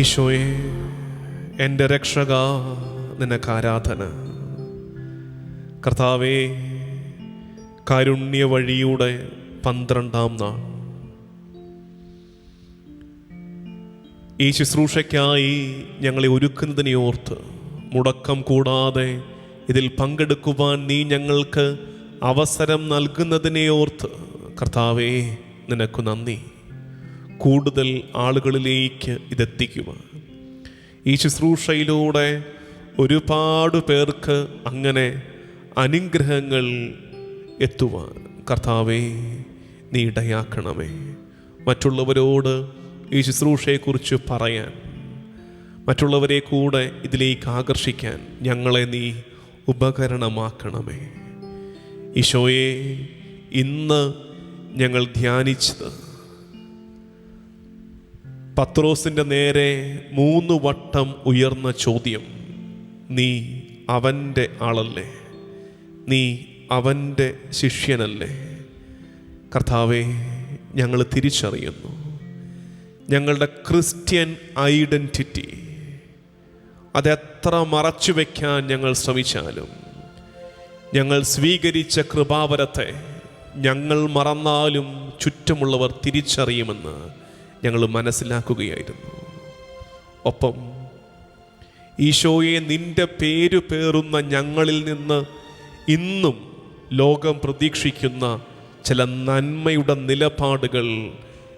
ഈശോയെ, എൻ്റെ രക്ഷക, നിനക്ക് ആരാധന. കർത്താവേ, കാരുണ്യ വഴിയുടെ 12-ാം നാൾ ഈ ശുശ്രൂഷയ്ക്കായി ഞങ്ങളെ ഒരുക്കുന്നതിനെ ഓർത്ത് മുടക്കം കൂടാതെ ഇതിൽ പങ്കെടുക്കുവാൻ നീ ഞങ്ങൾക്ക് അവസരം നൽകുന്നതിനെ ഓർത്ത് കർത്താവേ, നിനക്ക് നന്ദി. കൂടുതൽ ആളുകളിലേക്ക് ഇതെത്തിക്കുവാൻ ഈ ശുശ്രൂഷയിലൂടെ ഒരുപാട് പേർക്ക് അങ്ങനെ അനുഗ്രഹങ്ങൾ എത്തുവാൻ കർത്താവേ, നീ ഇടയാക്കണമേ. മറ്റുള്ളവരോട് ഈ ശുശ്രൂഷയെക്കുറിച്ച് പറയാൻ, മറ്റുള്ളവരെ കൂടെ ഇതിലേക്ക് ആകർഷിക്കാൻ ഞങ്ങളെ നീ ഉപകരണമാക്കണമേ. ഈശോയെ, ഇന്ന് ഞങ്ങൾ ധ്യാനിച്ചത് പത്രോസിൻ്റെ നേരെ 3 വട്ടം ഉയർന്ന ചോദ്യം, നീ അവൻ്റെ ആളല്ലേ? നീ അവൻ്റെ ശിഷ്യനല്ലേ? കർത്താവേ, ഞങ്ങൾ തിരിച്ചറിയുന്നു ഞങ്ങളുടെ ക്രിസ്ത്യൻ ഐഡൻറ്റിറ്റി അതെത്ര മറച്ചു വയ്ക്കാൻ ഞങ്ങൾ ശ്രമിച്ചാലും ഞങ്ങൾ സ്വീകരിച്ച കൃപാവരത്തെ ഞങ്ങൾ മറന്നാലും ചുറ്റുമുള്ളവർ തിരിച്ചറിയുമെന്ന് ഞങ്ങൾ മനസ്സിലാക്കുകയായിരുന്നു. ഒപ്പം ഈശോയെ, നിന്റെ പേര് പേറുന്ന ഞങ്ങളിൽ നിന്ന് ഇന്നും ലോകം പ്രതീക്ഷിക്കുന്ന ചില നന്മയുടെ നിലപാടുകൾ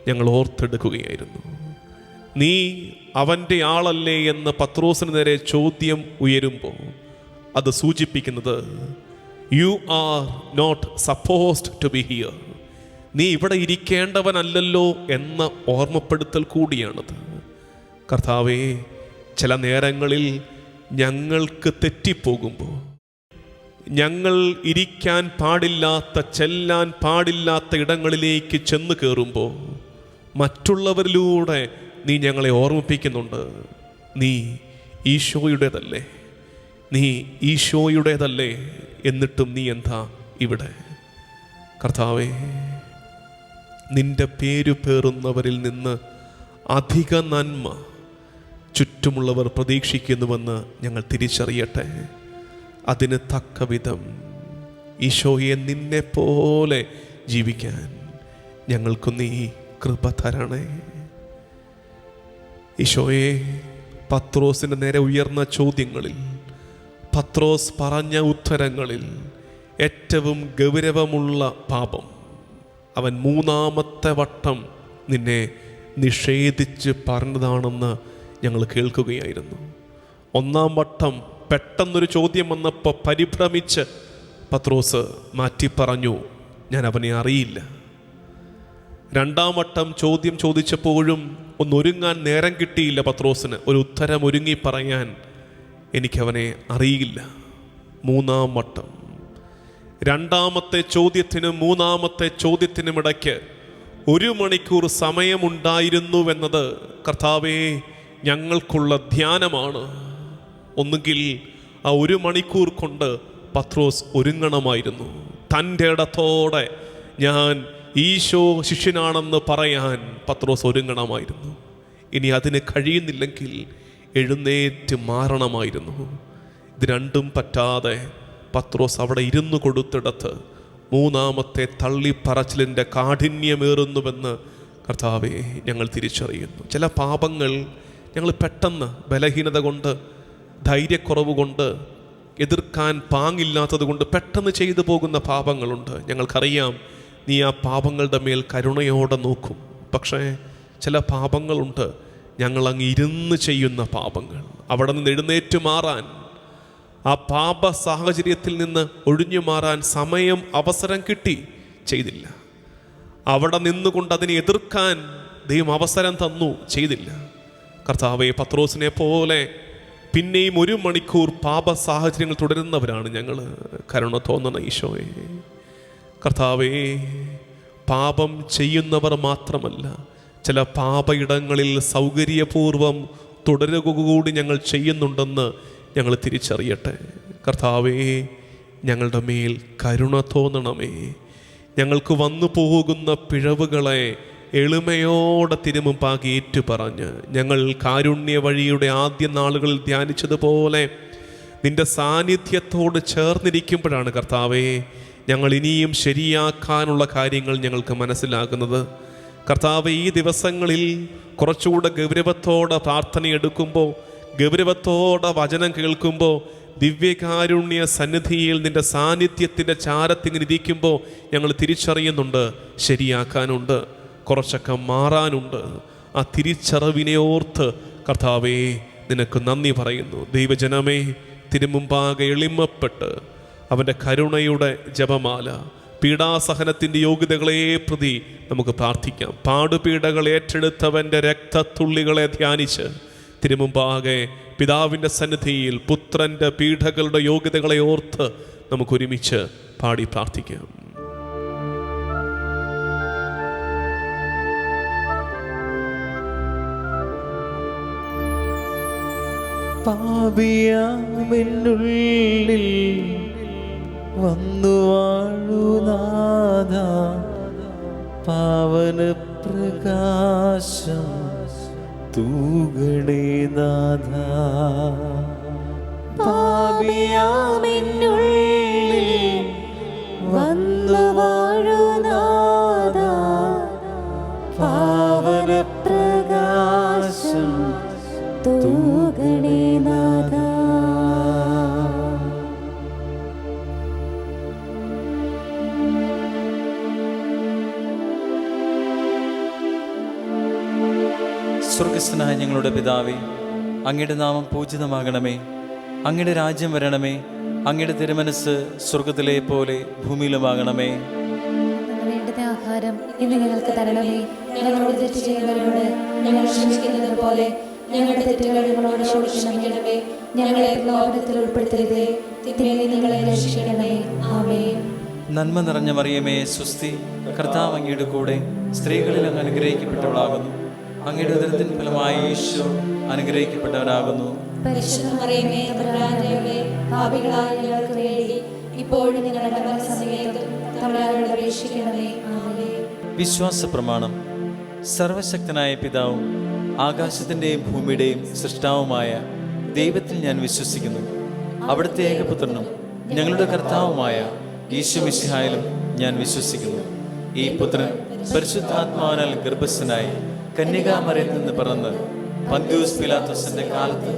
ഞങ്ങൾ ഓർത്തെടുക്കുകയായിരുന്നു. നീ അവൻ്റെ ആളല്ലേ എന്ന് പത്രോസിന് നേരെ ചോദ്യം ഉയരുമ്പോൾ അത് സൂചിപ്പിക്കുന്നത് you are not supposed to be here. നീ ഇവിടെ ഇരിക്കേണ്ടവനല്ലല്ലോ എന്ന ഓർമ്മപ്പെടുത്തൽ കൂടിയാണത്. കർത്താവേ, ചില നേരങ്ങളിൽ ഞങ്ങൾക്ക് തെറ്റിപ്പോകുമ്പോൾ ഞങ്ങൾ ഇരിക്കാൻ പാടില്ലാത്ത, ചെല്ലാൻ പാടില്ലാത്ത ഇടങ്ങളിലേക്ക് ചെന്ന് കയറുമ്പോൾ മറ്റുള്ളവരിലൂടെ നീ ഞങ്ങളെ ഓർമ്മിപ്പിക്കുന്നുണ്ട്, നീ ഈശോയുടേതല്ലേ, നീ ഈശോയുടേതല്ലേ, എന്നിട്ടും നീ എന്താ ഇവിടെ? കർത്താവേ, നിന്റെ പേരു പേറുന്നവരിൽ നിന്ന് അധിക നന്മ ചുറ്റുമുള്ളവർ പ്രതീക്ഷിക്കുന്നുവെന്ന് ഞങ്ങൾ തിരിച്ചറിയട്ടെ. അതിന് തക്ക വിധം ഈശോയെ നിന്നെ പോലെ ജീവിക്കാൻ ഞങ്ങൾക്ക് നീ കൃപ തരണേ. ഈശോയെ, പത്രോസിന് നേരെ ഉയർന്ന ചോദ്യങ്ങളിൽ, പത്രോസ് പറഞ്ഞ ഉത്തരങ്ങളിൽ ഏറ്റവും ഗൗരവമുള്ള പാപം, അവൻ 3-ാമത്തെ വട്ടം നിന്നെ നിഷേധിച്ച് പറഞ്ഞതാണെന്ന് ഞങ്ങൾ കേൾക്കുകയായിരുന്നു. 1-ാം വട്ടം പെട്ടെന്നൊരു ചോദ്യം വന്നപ്പോൾ പരിഭ്രമിച്ച് പത്രോസ് മാറ്റി പറഞ്ഞു, ഞാൻ അവനെ അറിയില്ല. 2-ാം വട്ടം ചോദ്യം ചോദിച്ചപ്പോഴും ഒന്നൊരുങ്ങാൻ നേരം കിട്ടിയില്ല പത്രോസിന്, ഒരു ഉത്തരം ഒരുങ്ങി പറയാൻ. എനിക്കവനെ അറിയില്ല. 3-ാം വട്ടം, 2-ാമത്തെ ചോദ്യത്തിനും 3-ാമത്തെ ചോദ്യത്തിനുമിടയ്ക്ക് 1 മണിക്കൂർ സമയമുണ്ടായിരുന്നുവെന്നത് കർത്താവേ ഞങ്ങൾക്കുള്ള ധ്യാനമാണ്. ഒന്നുകിൽ ആ 1 മണിക്കൂർ കൊണ്ട് പത്രോസ് ഒരുങ്ങണമായിരുന്നു. തൻ്റെ ഇടത്തോടെ ഞാൻ ഈശോ ശിഷ്യനാണെന്ന് പറയാൻ പത്രോസ് ഒരുങ്ങണമായിരുന്നു. ഇനി അതിന് കഴിയുന്നില്ലെങ്കിൽ എഴുന്നേറ്റ് മാറണമായിരുന്നു. ഇത് രണ്ടും പറ്റാതെ പത്രോസ് അവിടെ ഇരുന്നു കൊടുത്തിടത്ത് 3-ാമത്തെ തള്ളിപ്പറച്ചിലിൻ്റെ കാഠിന്യമേറുന്നുവെന്ന് കർത്താവെ ഞങ്ങൾ തിരിച്ചറിയുന്നു. ചില പാപങ്ങൾ ഞങ്ങൾ പെട്ടെന്ന് ബലഹീനത കൊണ്ട്, ധൈര്യക്കുറവ് കൊണ്ട്, എതിർക്കാൻ പാങ്ങില്ലാത്തത് കൊണ്ട് പെട്ടെന്ന് ചെയ്തു പോകുന്ന പാപങ്ങളുണ്ട്. ഞങ്ങൾക്കറിയാം നീ ആ പാപങ്ങളുടെ മേൽ കരുണയോടെ നോക്കും. പക്ഷേ ചില പാപങ്ങളുണ്ട് ഞങ്ങളങ്ങ് ഇരുന്ന് ചെയ്യുന്ന പാപങ്ങൾ. അവിടെ നിന്ന് എഴുന്നേറ്റ് മാറാൻ, ആ പാപ സാഹചര്യത്തിൽ നിന്ന് ഒഴിഞ്ഞു മാറാൻ സമയം, അവസരം കിട്ടി, ചെയ്തില്ല. അവിടെ നിന്നുകൊണ്ട് അതിനെ എതിർക്കാൻ ദൈവം അവസരം തന്നു, ചെയ്തില്ല. കർത്താവേ, പത്രോസിനെ പോലെ പിന്നെയും 1 മണിക്കൂർ പാപ സാഹചര്യങ്ങൾ തുടരുന്നവരാണ് ഞങ്ങൾ. കരുണ തോന്നണം ഈശോയെ. കർത്താവേ, പാപം ചെയ്യുന്നവർ മാത്രമല്ല, ചില പാപയിടങ്ങളിൽ സൗകര്യപൂർവം തുടരുക കൂടി ഞങ്ങൾ ചെയ്യുന്നുണ്ടെന്ന് ഞങ്ങൾ തിരിച്ചറിയട്ടെ. കർത്താവേ, ഞങ്ങളുടെ മേൽ കരുണ തോന്നണമേ. ഞങ്ങൾക്ക് വന്നു പോകുന്ന പിഴവുകളെ എളിമയോടെ തിരുമുമ്പാകെ ഏറ്റുപറഞ്ഞ്, ഞങ്ങൾ കാരുണ്യ വഴിയുടെ ആദ്യ നാളുകളിൽ ധ്യാനിച്ചതുപോലെ നിന്റെ സാന്നിധ്യത്തോട് ചേർന്നിരിക്കുമ്പോഴാണ് കർത്താവേ ഞങ്ങൾ ഇനിയും ശരിയാക്കാനുള്ള കാര്യങ്ങൾ ഞങ്ങൾക്ക് മനസ്സിലാകുന്നത്. കർത്താവേ, ഈ ദിവസങ്ങളിൽ കുറച്ചുകൂടെ ഗൗരവത്തോടെ പ്രാർത്ഥനയെടുക്കുമ്പോൾ, ഗൗരവത്തോടെ വചനം കേൾക്കുമ്പോൾ, ദിവ്യകാരുണ്യ സന്നിധിയിൽ നിന്റെ സാന്നിധ്യത്തിൻ്റെ ചാരത്തിങ്ങനെ ഇരിക്കുമ്പോൾ ഞങ്ങൾ തിരിച്ചറിയുന്നുണ്ട്, ശരിയാക്കാനുണ്ട്, കുറച്ചൊക്കെ മാറാനുണ്ട്. ആ തിരിച്ചറിവിനെ ഓർത്ത് കർത്താവേ നിനക്ക് നന്ദി പറയുന്നു. ദൈവജനമേ, തിരുമുമ്പാകെ എളിമപ്പെട്ട് അവൻ്റെ കരുണയുടെ ജപമാല, പീഡാസഹനത്തിൻ്റെ യോഗ്യതകളെ പ്രതി നമുക്ക് പ്രാർത്ഥിക്കാം. പാടുപീഡകൾ ഏറ്റെടുത്തവൻ്റെ രക്തത്തുള്ളികളെ ധ്യാനിച്ച് തിരുമുമ്പാകെ പിതാവിൻ്റെ സന്നിധിയിൽ പുത്രൻ്റെ പീഡകളുടെ യോഗ്യതകളെ ഓർത്ത് നമുക്കൊരുമിച്ച് പാടി പ്രാർത്ഥിക്കാം. പാപിയാമെന്നുള്ളിൽ വന്നു വാഴുനാഥ, പാവന പ്രകാശം തൂകണേ നാഥ. പാപിയാമെന്നുള്ളിൽ വന്നു വാഴുനാഥ, പാവന പ്രകാശം തൂകണേ നാഥ. സ്വർഗസ്ഥനായ ഞങ്ങളുടെ പിതാവേ, അങ്ങയുടെ നാമം പൂജിതമാകണമേ. അങ്ങയുടെ രാജ്യം വരണമേ. അങ്ങയുടെ തിരുമനസ് സ്വർഗത്തിലെ പോലെ ഭൂമിയിലുമാകണമേ. വേണ്ടുന്ന ആഹാരം ഇന്ന് ഞങ്ങൾക്ക് തരണമേ. ഞങ്ങളോട് തെറ്റ് ചെയ്യുന്നവരോട് ഞങ്ങൾ ക്ഷമിക്കുന്നത് പോലെ ഞങ്ങളുടെ തെറ്റുകൾ ഞങ്ങളോട് ക്ഷമിക്കണമേ. ഞങ്ങളെ പ്രലോഭനത്തിൽ ഉൾപ്പെടുത്തരുതേ, തിന്മയിൽ ഞങ്ങളെ രക്ഷിക്കണമേ. ആമേൻ. നന്മ നിറഞ്ഞ മറിയമേ സ്വസ്തി, കർത്താവ് അങ്ങയുടെ കൂടെ സ്ത്രീകളിൽ അങ്ങ് അനുഗ്രഹിക്കപ്പെട്ടവളാകുന്നു. അങ്ങയുടെ ഉദരത്തിൻ ഫലമായ യേശു അനുഗ്രഹിക്കപ്പെട്ടവനാകുന്നു. പരിശുദ്ധ മറിയമേ, തമ്പുരാന്റെ അമ്മേ, പാപികളായ ഞങ്ങൾക്ക് വേണ്ടി ഇപ്പോഴും ഞങ്ങളുടെ മരണസമയത്തും തമ്പുരാനോട് അപേക്ഷിക്കണമേ. ആമേൻ. വിശ്വാസ പ്രമാണം. സർവശക്തനായ പിതാവും ആകാശത്തിൻ്റെയും ഭൂമിയുടെയും സൃഷ്ടാവുമായ ദൈവത്തിൽ ഞാൻ വിശ്വസിക്കുന്നു. അവിടുത്തെ ഏകപുത്രനും ഞങ്ങളുടെ കർത്താവുമായ ഈശോ മിശിഹായിലും ഞാൻ വിശ്വസിക്കുന്നു. ഈ പുത്രൻ പരിശുദ്ധാത്മാവിനാൽ ഗർഭസ്ഥനായി കന്യകാമറിയത്തിൽ നിന്ന് പിറന്ന് പന്ത്യൂസ് പിലാത്തോസിന്റെ കാലത്ത്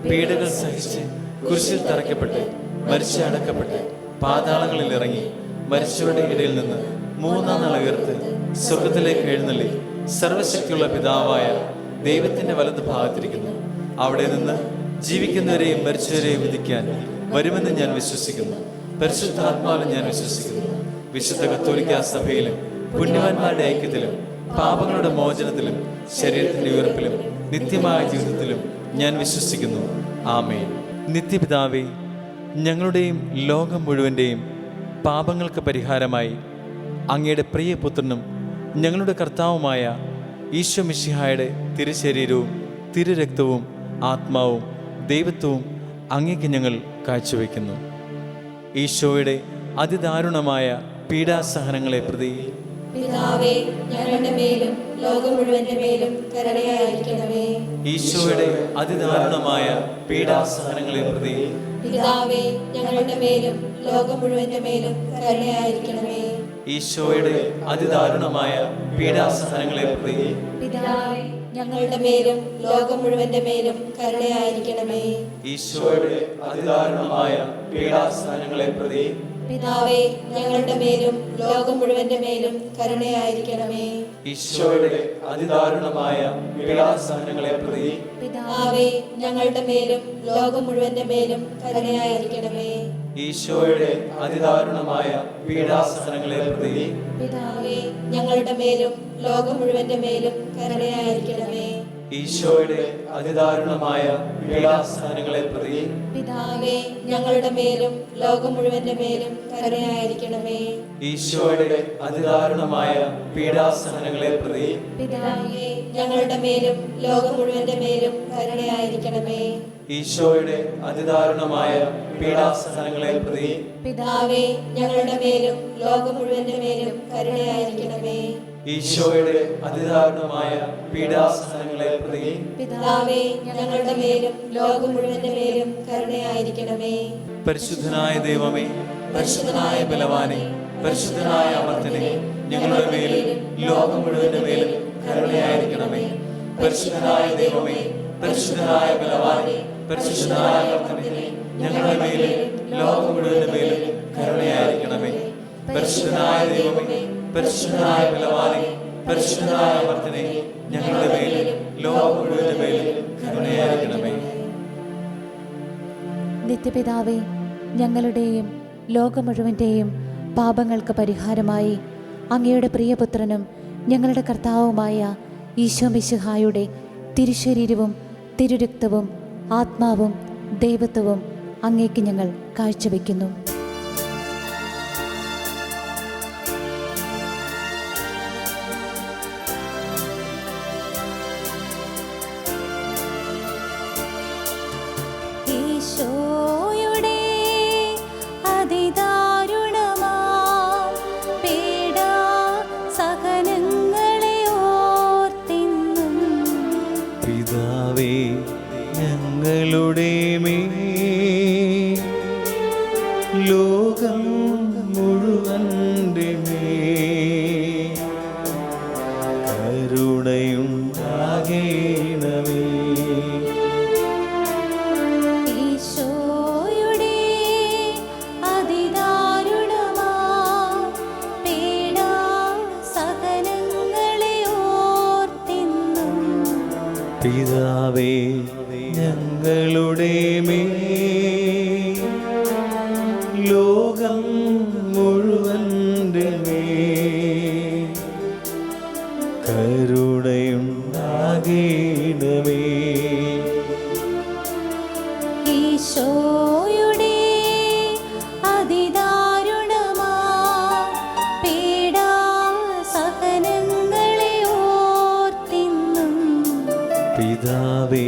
പീഡകൾ സഹിച്ച് കുരിശിൽ തറയ്ക്കപ്പെട്ട് മരിച്ച് അടക്കപ്പെട്ട് പാതാളങ്ങളിൽ ഇറങ്ങി മരിച്ചവരുടെ ഇടയിൽ നിന്ന് മൂന്നാം നാൾ ഉയർത്ത് സ്വർഗത്തിലേക്ക് എഴുന്നള്ളി സർവശക്തിയുള്ള പിതാവായ ദൈവത്തിന്റെ വലത് ഭാഗത്തിരിക്കുന്നു. അവിടെ നിന്ന് ജീവിക്കുന്നവരെയും മരിച്ചവരെയും വിധിക്കാൻ വരുമെന്ന് ഞാൻ വിശ്വസിക്കുന്നു. പരിശുദ്ധാത്മാവിലും ഞാൻ വിശ്വസിക്കുന്നു. വിശുദ്ധ കത്തോലിക്കാ സഭയിലും പുണ്യവാന്മാരുടെ ഐക്യത്തിലും പാപങ്ങളുടെ മോചനത്തിലും ശരീരത്തിന്റെ ഉയർപ്പിലും നിത്യമായ ജീവിതത്തിലും ഞാൻ വിശ്വസിക്കുന്നു. ആമേൻ. നിത്യപിതാവേ, ഞങ്ങളുടെയും ലോകം മുഴുവൻ്റെയും പാപങ്ങൾക്ക് പരിഹാരമായി അങ്ങയുടെ പ്രിയപുത്രനും ഞങ്ങളുടെ കർത്താവുമായ ഈശോ മിശിഹായുടെ തിരുശരീരവും തിരുരക്തവും ആത്മാവും ദൈവത്വവും അങ്ങേക്ക് ഞങ്ങൾ കാഴ്ചവെക്കുന്നു. ഈശോയുടെ അതിദാരുണമായ പീഡാസഹനങ്ങളെ പ്രതി പിതാവേ, ഞങ്ങളുടെ മേലും ലോകം മുഴുവന്റെ മേലും കരുണയായിരിക്കണമേ. ഈശോയുടെ അതിദാരുണമായ പീഡാസഹനങ്ങളെ പ്രതി പിതാവേ, ഞങ്ങളുടെ മേലും ലോകം മുഴുവന്റെ മേലും കരുണയായിരിക്കണമേ. ഈശോയുടെ അതിദാരുണമായ പീഡാസഹനങ്ങളെ പ്രതി പിതാവേ, ഞങ്ങളുടെ മേലും ലോകം മുഴുവന്റെ മേലും കരുണയായിരിക്കണമേ. ഈശോയുടെ അതിദാരുണമായ പീഡാസഹനങ്ങളെ പ്രതി പിതാവേ, ഞങ്ങളുടെ മേലും ലോകം മുഴുവന്റെ മേലും കരുണയായിരിക്കണമേ. ഈശോയുടെ അതിദാരുണമായ പീഡാസഹനങ്ങളെ പ്രതി പിതാവേ, ഞങ്ങളുടെ മേലും ലോകം മുഴുവന്റെ മേലും കരുണയായിരിക്കണമേ. ഈശോയുടെ അതിദാരുണമായ പീഡാസഹനങ്ങളെ പ്രതി പിതാവേ, ഞങ്ങളുടെ മേലും ലോകം മുഴുവന്റെ മേലും കരുണയായിരിക്കണമേ. ഈശോയുടെ അതിദാരുണമായ പീഡാസഹനങ്ങളെ പ്രതി പിതാവേ, ഞങ്ങളുടെ മേലും ലോകം മുഴുവന്റെ മേലും കരുണയായിരിക്കണമേ. ഈശോയുടെ അതിദാരുണമായ പീഡാസഹനങ്ങളെ പ്രതി പിതാവേ, ഞങ്ങളുടെ മേലും ലോകം മുഴുവന്റെ മേലും കരുണയായിരിക്കണമേ. ഈശോയുടെ അതിദാരുണമായ പീഡാസഹനങ്ങളെ പ്രതി പിതാവേ, ഞങ്ങളുടെ മേലും ലോകം മുഴുവന്റെ മേലും കരുണയായിരിക്കണമേ. ഈശോയുടെ അതിദാരുണമായ പീഡാസഹനങ്ങളെ പ്രതി പിതാവേ, ഞങ്ങളുടെ മേലും ലോകം മുഴുവന്റെ മേലും കരുണയായിരിക്കണമേ. പരിശുദ്ധനായ ദൈവമേ, പരിശുദ്ധനായ ബലവാനെ, പരിശുദ്ധനായ അമർത്തനെ, ഞങ്ങളുടെ മേലും ലോകം മുഴുവന്റെ മേലും കരുണയായിരിക്കണമേ. പരിശുദ്ധനായ ദൈവമേ, പരിശുദ്ധനായ ബലവാനെ, പരിശുദ്ധനായ അമർത്തനെ, ഞങ്ങളുടെ മേലും ലോകം മുഴുവന്റെ മേലും കരുണയായിരിക്കണമേ. പരിശുദ്ധനായ ദൈവമേ, പരിശുദ്ധനായ ബലവാനെ, പരിശുദ്ധനായ അമർത്തനെ, ഞങ്ങളുടെ മേലും ലോകം മുഴുവന്റെ മേലും കരുണയായിരിക്കണമേ. നിത്യപിതാവേ, ഞങ്ങളുടെയും ലോകം മുഴുവൻ്റെയും പാപങ്ങൾക്ക് പരിഹാരമായി അങ്ങയുടെ പ്രിയപുത്രനും ഞങ്ങളുടെ കർത്താവുമായ ഈശോ മിശിഹായുടെ തിരുശരീരവും തിരുരക്തവും ആത്മാവും ദൈവത്വവും അങ്ങേക്ക് ഞങ്ങൾ കാഴ്ചവെക്കുന്നു. ഈശോയുടെ അതിദാരുണമാം പീഡാസഹനങ്ങളെ ഓർത്തിന്നും പിതാവേ, ഞങ്ങളുടെ മേൽ ലോകം മുഴുവൻ്റെ മേൽ കരുണയുണ്ടാകേണമേ. ഈശോയുടെ അതിദാരുണമാം പീഡാസഹനങ്ങളെ ഓർത്തിന്നും പിതാവേ, ഞങ്ങളുടെ മേൽ ലോകം മുഴുവൻ്റെ മേൽ കരുണയുണ്ടാകേണമേ. പിതാവേ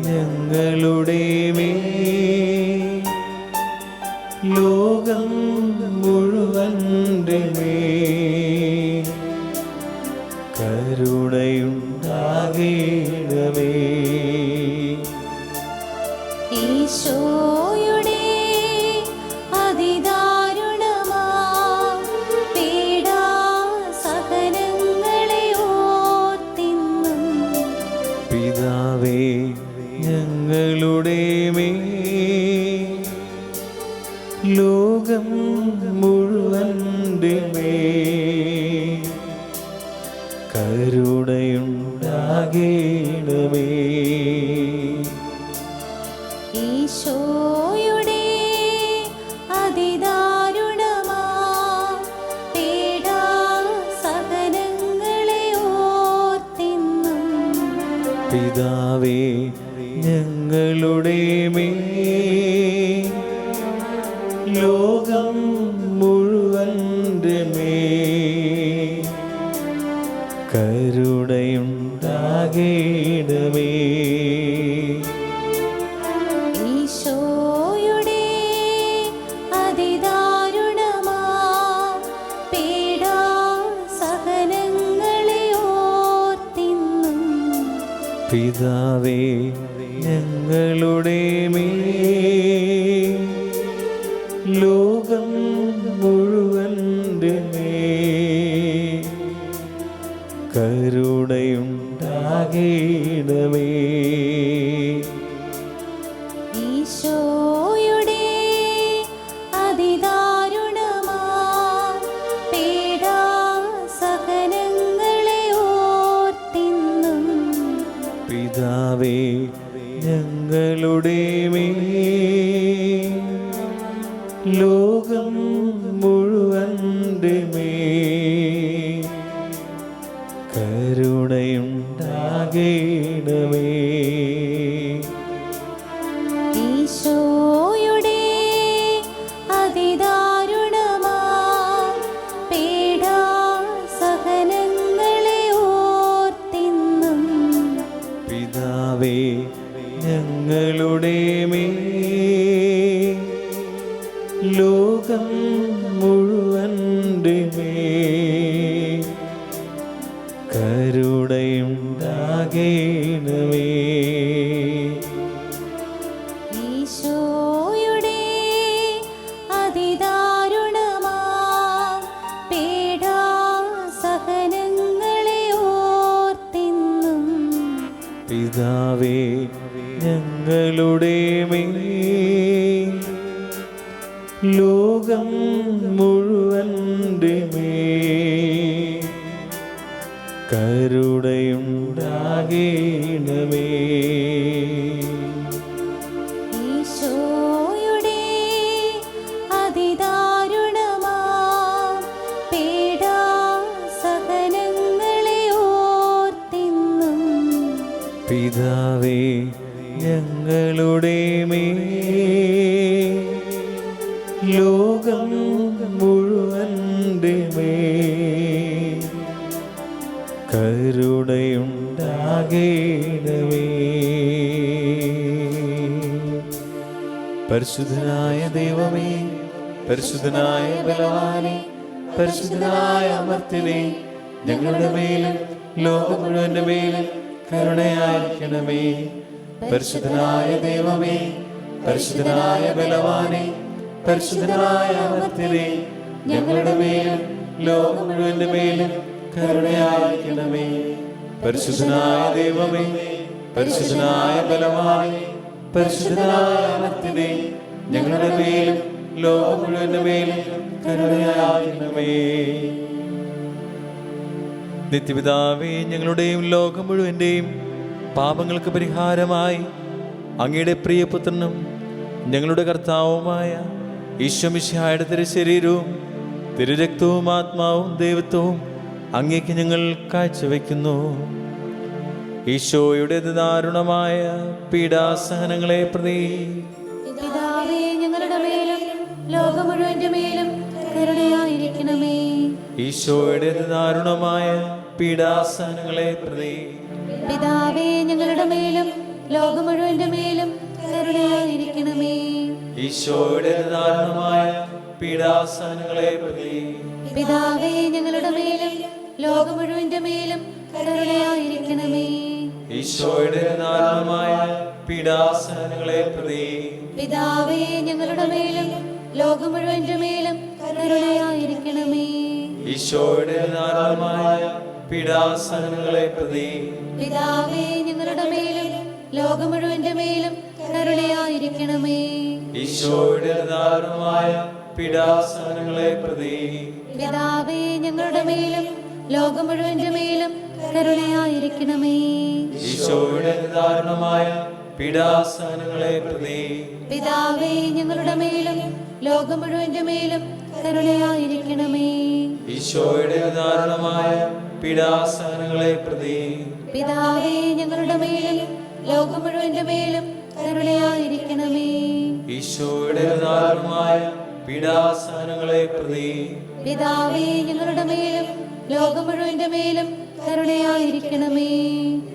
ഞങ്ങളുടെ മേൽ ലോകം മുഴുവൻ്റെ മേൽ കരുണയുണ്ടാകേണമേ. ഈശോയുടെ അതിദാരുണമാം പീഡാസഹനങ്ങളെ ഓർത്തിന്നും പിതാവേ ഞങ്ങളുടെ മേൽ ലോകം മുഴുവൻ്റെ മേൽ കരുണയുണ്ടാകേണമേ. ഈശോയുടെ അതിദാരുണമാം പീഡാസഹനങ്ങളെ ഓർത്തിന്നും പിതാവേ ഞങ്ങളുടെ മേൽ ലോകം മുഴുവൻ്റെ മേൽ കരുണയുണ്ടാകേണമേ. ഈശോയുടെ അതിദാരുണമാം പീഡാസഹനങ്ങളെ ഓർത്തിന്നും പിതാവേ ഞങ്ങളുടെ മേൽ ലോകം മുഴുവൻ്റെ മേൽ കരുണയുണ്ടാകേണമേ. ഈശോയുടെ അതിദാരുണമാം പീഡാസഹനങ്ങളെ ഓർത്തിന്നും പിതാവേ ഞങ്ങളുടെ മേൽ ലോകം മുഴുവൻ്റെ മേൽ കരുണയുണ്ടാകേണമേ. ഈശോയുടെ അതിദാരുണമാം പീഡാസഹനങ്ങളെ ഓർത്തിന്നും പിതാവേ ഞങ്ങളുടെ മേൽ ലോകം മുഴുവൻ്റെ മേൽ കരുണയുണ്ടാകേണമേ. ഈശോയുടെ അതിദാരുണമാം പീഡാസഹനങ്ങളെ ഓർത്തിന്നും പിതാവേ ഞങ്ങളുടെ മേൽ ലോകം മുഴുവൻ്റെ മേൽ കരുണയുണ്ടാകേണമേ. ഈശോയുടെ അതിദാരുണമാം പീഡാസഹനങ്ങളെ ഓർത്തിന്നും പിതാവേ ഞങ്ങളുടെ മേൽ ലോകം മുഴുവൻ്റെ മേൽ കരുണയുണ്ടാകേണമേ. പരിശുദ്ധനായ ദൈവമേ, പരിശുദ്ധനായ ബലവാനേ, പരിശുദ്ധനായ അമർത്യനേ, ഞങ്ങളുടെ മേലും ലോകം മുഴുവൻ്റെ മേലും കരുണയായിരിക്കണമേ. പരിശുദ്ധനായ ദൈവമേ, പരിശുദ്ധനായ ബലവാനേ, പരിശുദ്ധനായ അമർത്യനേ, ഞങ്ങളുടെ മേലും ലോകം മുഴുവൻ്റെ മേലും കരുണയായിരിക്കണമേ. പരിശുദ്ധനായ ദൈവമേ, പരിശുദ്ധനായ ബലവാനേ, പരിശുദ്ധനായ അമർത്യനേ, ഞങ്ങളുടെ മേലും ലോകം മുഴുവൻ്റെ മേലും കരുണയായിരിക്കണമേ. നിത്യപിതാവേ, ഞങ്ങളുടെയും ലോകം മുഴുവൻ്റെയും പാപങ്ങൾക്ക് പരിഹാരമായി അങ്ങയുടെ പ്രിയപുത്രനും ഞങ്ങളുടെ കർത്താവുമായ ഈശോമിശിഹായുടെ തിരുശരീരവും തിരുരക്തവും ആത്മാവും ദൈവത്വവും അങ്ങേക്ക് ഞങ്ങൾ കാഴ്ചവെക്കുന്നു. ഈശോയുടെ ദാരുണമായ പീഡാസഹനങ്ങളെ പ്രതി പിതാവേ ഞങ്ങളുടെ മേലും ലോകം മുഴുവന്റെ മേലും കരുണയായിരിക്കണമേ. ഈശോയുടെ ദാരുണമായ പീഡാസഹനങ്ങളെ പ്രതി പിതാവേ ഞങ്ങളുടെ മേലും ലോകം മുഴുവന്റെ മേലും കരുണയായിരിക്കണമേ. ഈശോയുടെ ദാരുണമായ പീഡാസഹനങ്ങളെ പ്രതി പിതാവേ ഞങ്ങളുടെ മേലും ലോകം മുഴുവന്റെ മേലും കരുണയായിരിക്കണമേ. ഈശോയുടെ ദാരുണമായ പീഡാസഹനങ്ങളെ പ്രതി പിതാവേ ഞങ്ങളുടെ മേലും ലോകം മുഴുവന്റെ മേലും കരുണയായിരിക്കണമേ. ഈശോയുടെ ദാരുണമായ പീഡാസഹനങ്ങളെ പ്രതി പിതാവേ ഞങ്ങളുടെ മേലും ലോകം മുഴുവന്റെ മേലും കരുണയായിരിക്കണമേ. ഈശോയുടെ ദാരുണമായ പീഡാസഹനങ്ങളെ പ്രതി പിതാവേ ഞങ്ങളുടെ മേലും ലോകം മുഴുവന്റെ മേലും കരുണയായിരിക്കണമേ. ഈശോയുടെ ദാരുണമായ പീഡാസഹനങ്ങളെ പ്രതി പിതാവേ ഞങ്ങളുടെ മേലും ലോകം മുഴുവന്റെ മേലും കരുണയായിരിക്കണമേ. ഈശോയുടെ ദാരുണമായ പീഡാസഹനങ്ങളെ പ്രതി പിതാവേ ഞങ്ങളുടെ മേലും ലോകം മുഴുവന്റെ മേലും കരുണയായിരിക്കണമേ. ഈശോയുടെ ദാരുണമായ പീഡാസഹനങ്ങളെ പ്രതി പിതാവേ ഞങ്ങളുടെ മേലും ലോകം മുഴുവന്റെ മേലും കരുണയായിരിക്കണമേ.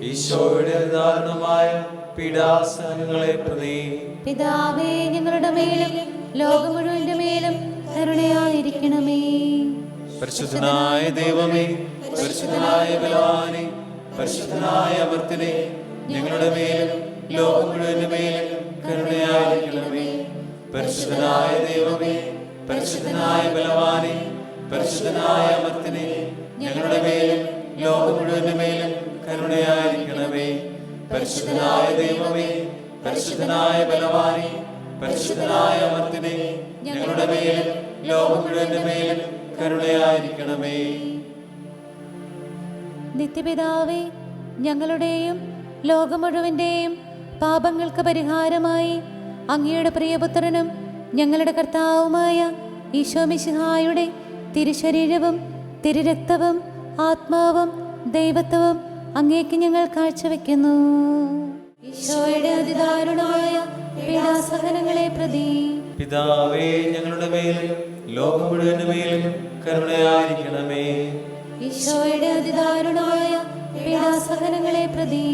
ഈശോയുടെ ദാരുണമായ പീഡാസഹനങ്ങളെ പ്രതി പിതാവേ ഞങ്ങളുടെ മേലും ലോകം മുഴുവന്റെ മേലും കരുണയായിരിക്കണമേ. പരിശുദ്ധനായ ദൈവമേ, പരിശുദ്ധനായ ബലവാനേ, പരിശുദ്ധനായ അമർത്തിനെ, ഞങ്ങളുടെ മേലും ലോകം മുഴുവന്റെ മേലും കരുണയായിരിക്കണമേ. പരിശുദ്ധനായ ദൈവമേ, പരിശുദ്ധനായ ബലവാനേ, പരിശുദ്ധനായ അമർത്തിനെ, ഞങ്ങളുടെ മേലും ലോകം മുഴുവന്റെ മേലും കരുണയായിരിക്കണമേ. പരിശുദ്ധനായ ദൈവമേ, പരിശുദ്ധനായ ബലവാനേ, പരിശുദ്ധനായ അമർത്തിനെ, ഞങ്ങളുടെ മേലും ലോകം മുഴുവന്റെ മേലും കരുണയായിരിക്കണമേ. നിത്യപിതാവേ ഞങ്ങളുടെയും ലോകം മുഴുവന്റെയും പാപങ്ങൾക്ക് പരിഹാരമായി അങ്ങയുടെ പ്രിയപുത്രനും ഞങ്ങളുടെ കർത്താവുമായ ഈശോ മിശിഹായുടെ തിരുശരീരവും തിരുരക്തവും ആത്മാവും ദൈവത്വവും അങ്ങേക്ക് ഞങ്ങൾ കാഴ്ചവെക്കുന്നു. ഈശോയുടെ അതിദാരുണമായ പീഡാസഹനങ്ങളെ പ്രതി പിതാവേ ഞങ്ങളുടെ മേലും ലോകം മുഴുവന്റെ മേലും കരുണയായിരിക്കണമേ. ഈശോയുടെ അതിദാരുണമായ പീഡാസഹനങ്ങളെ പ്രതി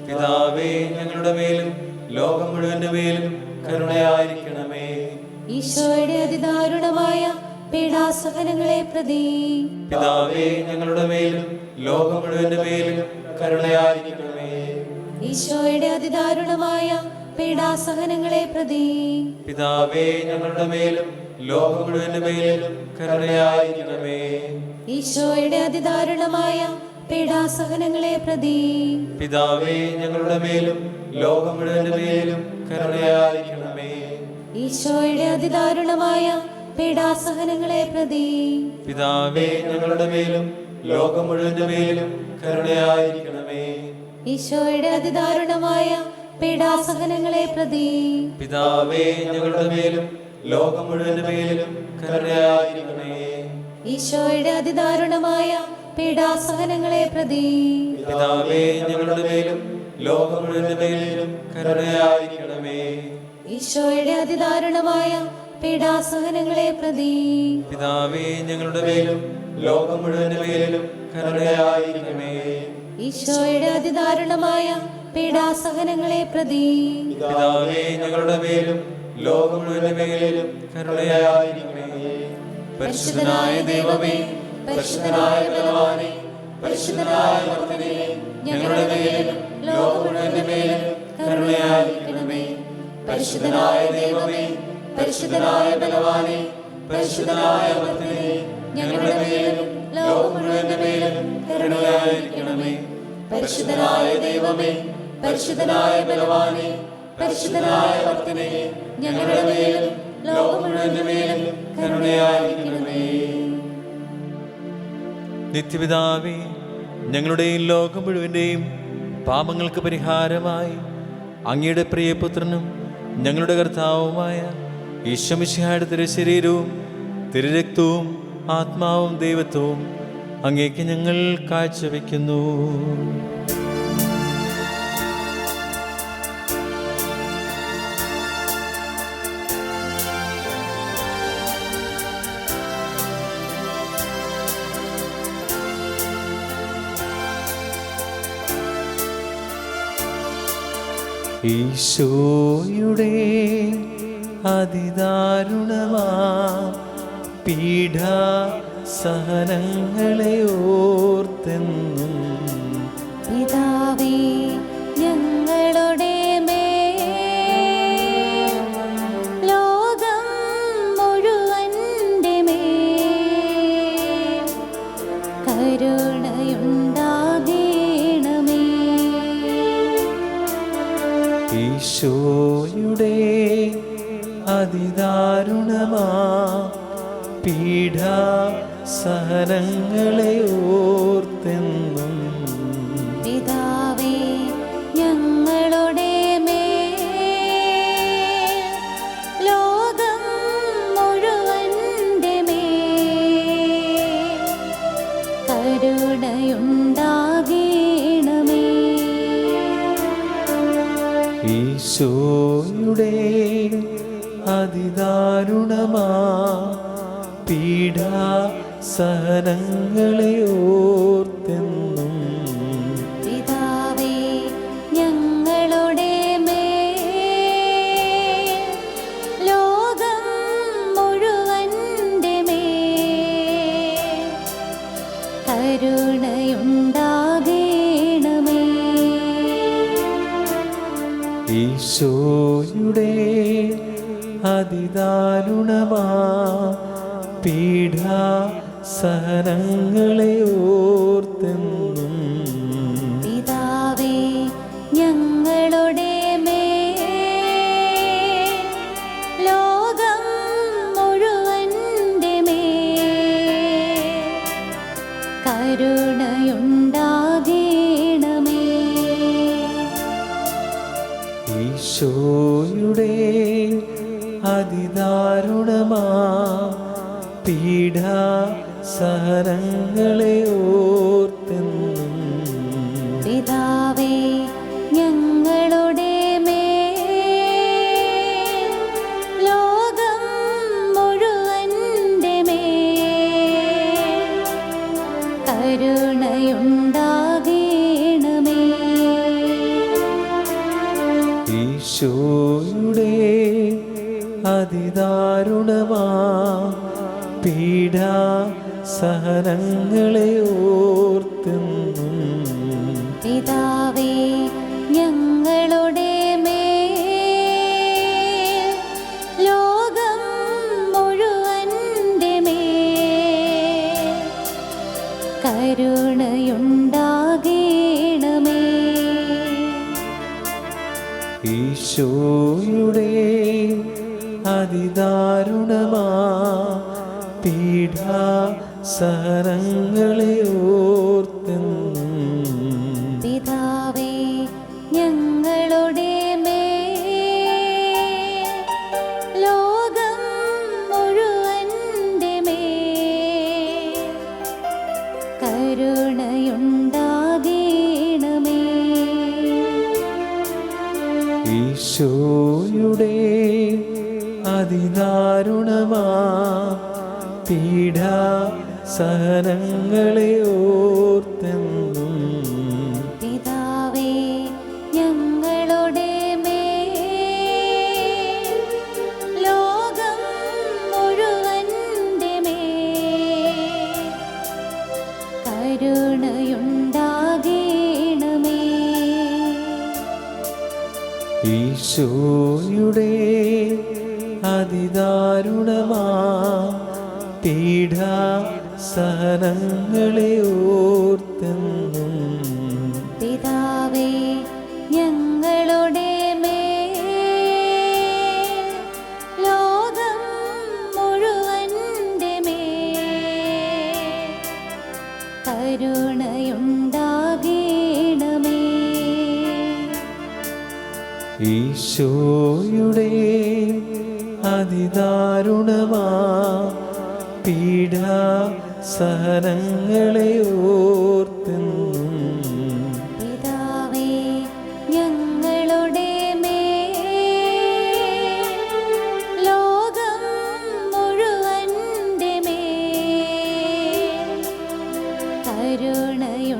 പിതാവേ ഞങ്ങളുടെ മേലും ലോകം മുഴുവന്റെ മേലും കരുണയായിരിക്കണമേ. ഈശോയുടെ അതിദാരുണമായ പീഡാസഹനങ്ങളെ പ്രതി പിതാവേ ഞങ്ങളുടെ മേലും ലോകം മുഴുവന്റെ മേലും കരുണയായിരിക്കണമേ. ഈശോയുടെ അതിദാരുണമായ പീഡാസഹനങ്ങളെ പ്രതി പിതാവേ ഞങ്ങളുടെ മേലും ലോകം മുഴുവന്റെ മേലും കരുണയായിരിക്കണമേ. ഈശോയുടെ അതിദാരുണമായ പീഡാസഹനങ്ങളെ പ്രതി പിതാവേ ഞങ്ങളുടെ മേലും ലോകം മുഴുവന്റെ മേലും കരുണയായിരിക്കണമേ. ഈശോയുടെ അതിദാരുണമായ പീഡാസഹനങ്ങളെ പ്രതി പിതാവേ ഞങ്ങളുടെ മേലും ലോകം മുഴുവന്റെ മേലും കരുണയായിരിക്കണമേ. ഈശോയുടെ അതിദാരുണമായ പീഡാസഹനങ്ങളെ പ്രതി പിതാവേ ഞങ്ങളുടെ മേലും ലോകം മുഴുവന്റെ മേലും കരുണയായിരിക്കണമേ. ഈശോയുടെ അതിദാരുണമായ പീഡാസഹനങ്ങളെ പ്രതി പിതാവേ ഞങ്ങളുടെ മേലും ലോകം മുഴുവന്റെ മേലും കരുണയായിരിക്കണമേ. ഈശോയുടെ അതിദാരുണമായ പീഡാസഹനങ്ങളെ പ്രതി പിതാവേ ഞങ്ങളുടെ മേലും ലോകം മുഴുവന്റെ മേലും കരുണയായിരിക്കണമേ. ഈശോയുടെ അതിദാരുണമായ പീഡാസഹനങ്ങളെ പ്രതി പിതാവേ ഞങ്ങളുടെ മേലും ലോകം മുഴുവന്റെ മേലും കരുണയായിരിക്കണമേ. പരിശുദ്ധനായ ദൈവമേ, പരിശുദ്ധനായ ബലവാനേ, പരിശുദ്ധനായ അമർത്തിനെ, ഞങ്ങളുടെ മേലും ലോകം മുഴുവന്റെ മേലും കരുണയായിരിക്കണമേ. പരിശുദ്ധനായ ദൈവമേ, പരിശുദ്ധനായ ബലവാനേ, പരിശുദ്ധനായ അമർത്തിനെ, ഞങ്ങളുടെ മേലും ലോകം മുഴുവന്റെ മേലും കരുണയായിരിക്കണമേ. പരിശുദ്ധനായ ദൈവമേ, പരിശുദ്ധനായ ബലവാനേ, പരിശുദ്ധനായ അമർത്തിനെ, ഞങ്ങളുടെ മേലും ലോകം മുഴുവന്റെ മേലും കരുണയായിരിക്കണമേ. നിത്യപിതാവേ, ഞങ്ങളുടെയും ലോകം മുഴുവന്റെയും പാപങ്ങൾക്ക് പരിഹാരമായി അങ്ങയുടെ പ്രിയപുത്രനും ഞങ്ങളുടെ കർത്താവുമായ ഈശോ മിശിഹായുടെ തിരുശരീരവും തിരുരക്തവും ആത്മാവും ദൈവത്വവും അങ്ങേക്ക് ഞങ്ങൾ കാഴ്ചവെക്കുന്നു. ഈശോയുടെ അതിദാരുണമാ പീഡാ സഹനങ്ങളെ ഓർത്തെന്നും പിതാവേ ഞങ്ങളുടെ മേൽ ലോകം മുഴുവന്റെ മേൽ കരുണയുണ്ടാകണമേ. ഈശോയുടെ അതിദാരുണമാ പീഡാ സഹനങ്ങളെ ഓർത്തെന്നും പിതാവേ ഞങ്ങളുടെ മേൽ ലോകം മുഴുവന്റെ മേൽ കരുണയുണ്ടാകണമേ. ഈശോയുടെ അതിദാരുണമാ പീഡാ സഹനങ്ങളെ ഓർത്തെന്നും പിതാവേ ഞങ്ങളുടെ മേൽ ലോകം മുഴുവന്റെ മേൽ കരുണയുണ്ടാകണമേ. ഈശോയുടെ അതിദാരുണമാ പീഡാ സഹനങ്ങളെ ഓർത്തെന്നും പിതാവേ ഞങ്ങളുടെ മേൽ ലോകം മുഴുവന്റെ മേൽ കരുണയുണ്ടാകണമേ. ഈശോയുടെ അതിദാരുണമാ പീഡാ സഹനങ്ങളെ ഓർത്തെന്നും പിതാവേ ഞങ്ങളുടെ മേൽ ലോകം മുഴുവന്റെ മേൽ കരുണയുണ്ടാകണമേ. ഈശോയുടെ അതിദാരുണമാ പീഡാ സഹനങ്ങളെ ഓർത്തെന്നും പിതാവേ ഞങ്ങളുടെ മേൽ ലോകം മുഴുവന്റെ മേൽ കരുണയുണ്ടാകണമേ. ഈശോയുടെ അതിദാരുണമാ പീഡാ സഹനങ്ങളെ ഓർത്തെന്നും പിതാവേ ഞങ്ങളുടെ മേൽ ലോകം മുഴുവന്റെ മേൽ കരുണയുണ്ടാകണമേ. ഈശോയുടെ അതിദാരുണമാ പീഡാ സഹനങ്ങളെ ഓർത്തെന്നും പിതാവേ ഞങ്ങളുടെ മേൽ ലോകം മുഴുവന്റെ മേൽ കരുണയുണ്ടാകണമേ. ഈശോയുടെ അതിദാരുണമാ പീഡാ സഹനങ്ങളെ ഓർത്തെന്നും പിതാവേ ഞങ്ങളുടെ മേൽ ലോകം മുഴുവന്റെ മേൽ കരുണയുണ്ടാകണമേ. ഈശോയുടെ അതിദാരുണമാ പീഡാ സഹനങ്ങളെ ഓർത്തെന്നും പിതാവേ ഞങ്ങളുടെ മേൽ ലോകം മുഴുവന്റെ മേൽ കരുണയുണ്ടാകണമേ.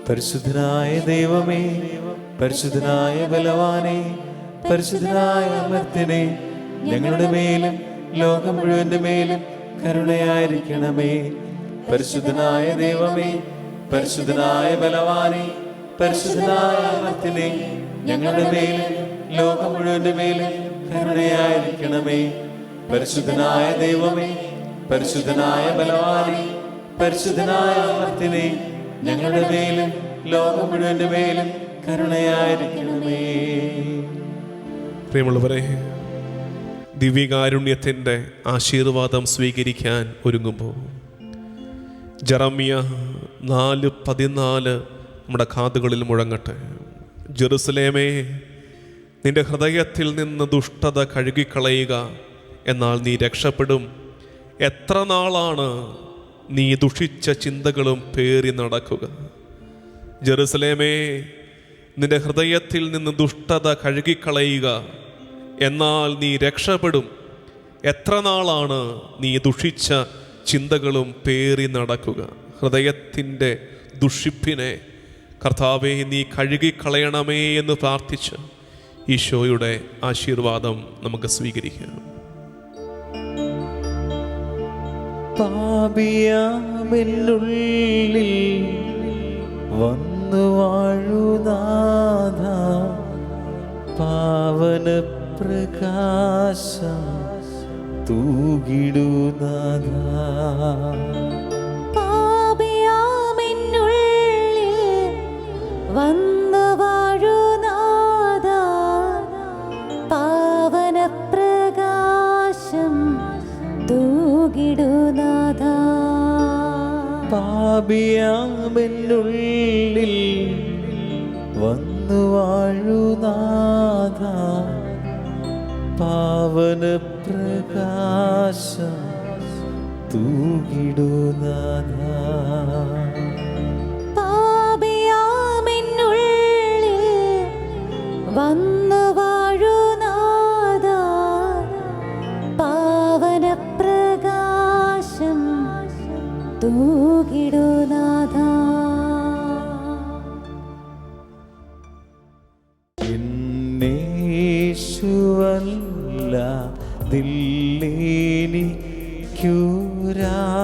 പരിശുദ്ധനായ ദൈവമേ, പരിശുദ്ധനായ ബലവാനെ, പരിശുദ്ധനായ അമർത്യനെ, ഞങ്ങളുടെ മേലും ലോകം മുഴുവന്റെ മേലും കരുണയായിരിക്കണമേ. പരിശുദ്ധനായ ദൈവമേ, പരിശുദ്ധനായ ബലവാനെ, പരിശുദ്ധനായ അമർത്യനെ, ഞങ്ങളുടെ മേലും ലോകം മുഴുവന്റെ മേലും കരുണയായിരിക്കണമേ. പരിശുദ്ധനായ ദൈവമേ, പരിശുദ്ധനായ ബലവാനെ, പരിശുദ്ധനായ അമർത്യനെ, ഞങ്ങളുടെ മേലും ലോകം മുഴുവന്റെ മേലും കരുണയായിരിക്കണമേ. പ്രിയമുള്ളവരെ, ദിവ്യകാരുണ്യത്തിൻ്റെ ആശീർവാദം സ്വീകരിക്കാൻ ഒരുങ്ങുമ്പോൾ ജെറമ്യ 4:14 നമ്മുടെ കാതുകളിൽ മുഴങ്ങട്ടെ. ജെറുസലേമേ, നിന്റെ ഹൃദയത്തിൽ നിന്ന് ദുഷ്ടത കഴുകിക്കളയുക, എന്നാൽ നീ രക്ഷപ്പെടും. എത്ര നാളാണ് നീ ദുഷിച്ച ചിന്തകളും പേറി നടക്കുക? ജെറുസലേമേ, നിന്റെ ഹൃദയത്തിൽ നിന്ന് ദുഷ്ടത കഴുകിക്കളയുക, എന്നാൽ നീ രക്ഷപ്പെടും. എത്ര നാളാണ് നീ ദുഷിച്ച ചിന്തകളും പേറി നടക്കുക? ഹൃദയത്തിൻ്റെ ദുഷിപ്പിനെ കർത്താവേ നീ കഴുകിക്കളയണമേ എന്ന് പ്രാർത്ഥിച്ച് ഈശോയുടെ ആശീർവാദം നമുക്ക് സ്വീകരിക്കാം. പാപിയാമെന്നുള്ളിൽ വന്നു വാഴുനാഥ, പാവന പ്രകാശം തൂകിടുനാഥ. പാപിയാമെന്നുള്ളിൽ വന്നു വാഴുനാഥ, പാവന പ്രകാശം തൂകിടുനാഥ. പാപിയാമെന്നുള്ളിൽ വന്നു വാഴുനാഥ, പാവന പ്രകാശം തൂകിടുനാഥ. പാപിയാമെന്നുള്ളിൽ വന്നു വാഴുനാഥ, പാവന പ്രകാശം തൂകിടുനാഥ.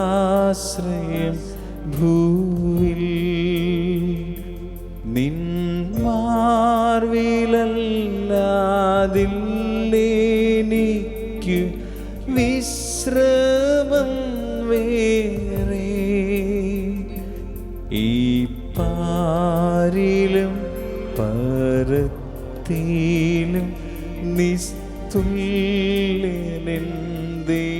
േനിക്കുരാശ്രയം ഭൂവിൽ നിന്മാർവിലല്ലാതില്ലേനിക്കു വിശ്രമം വേറെ. ഈ പാരിലും പരത്തിലും നിസ്തുല്യനെൻ ദൈവമേ,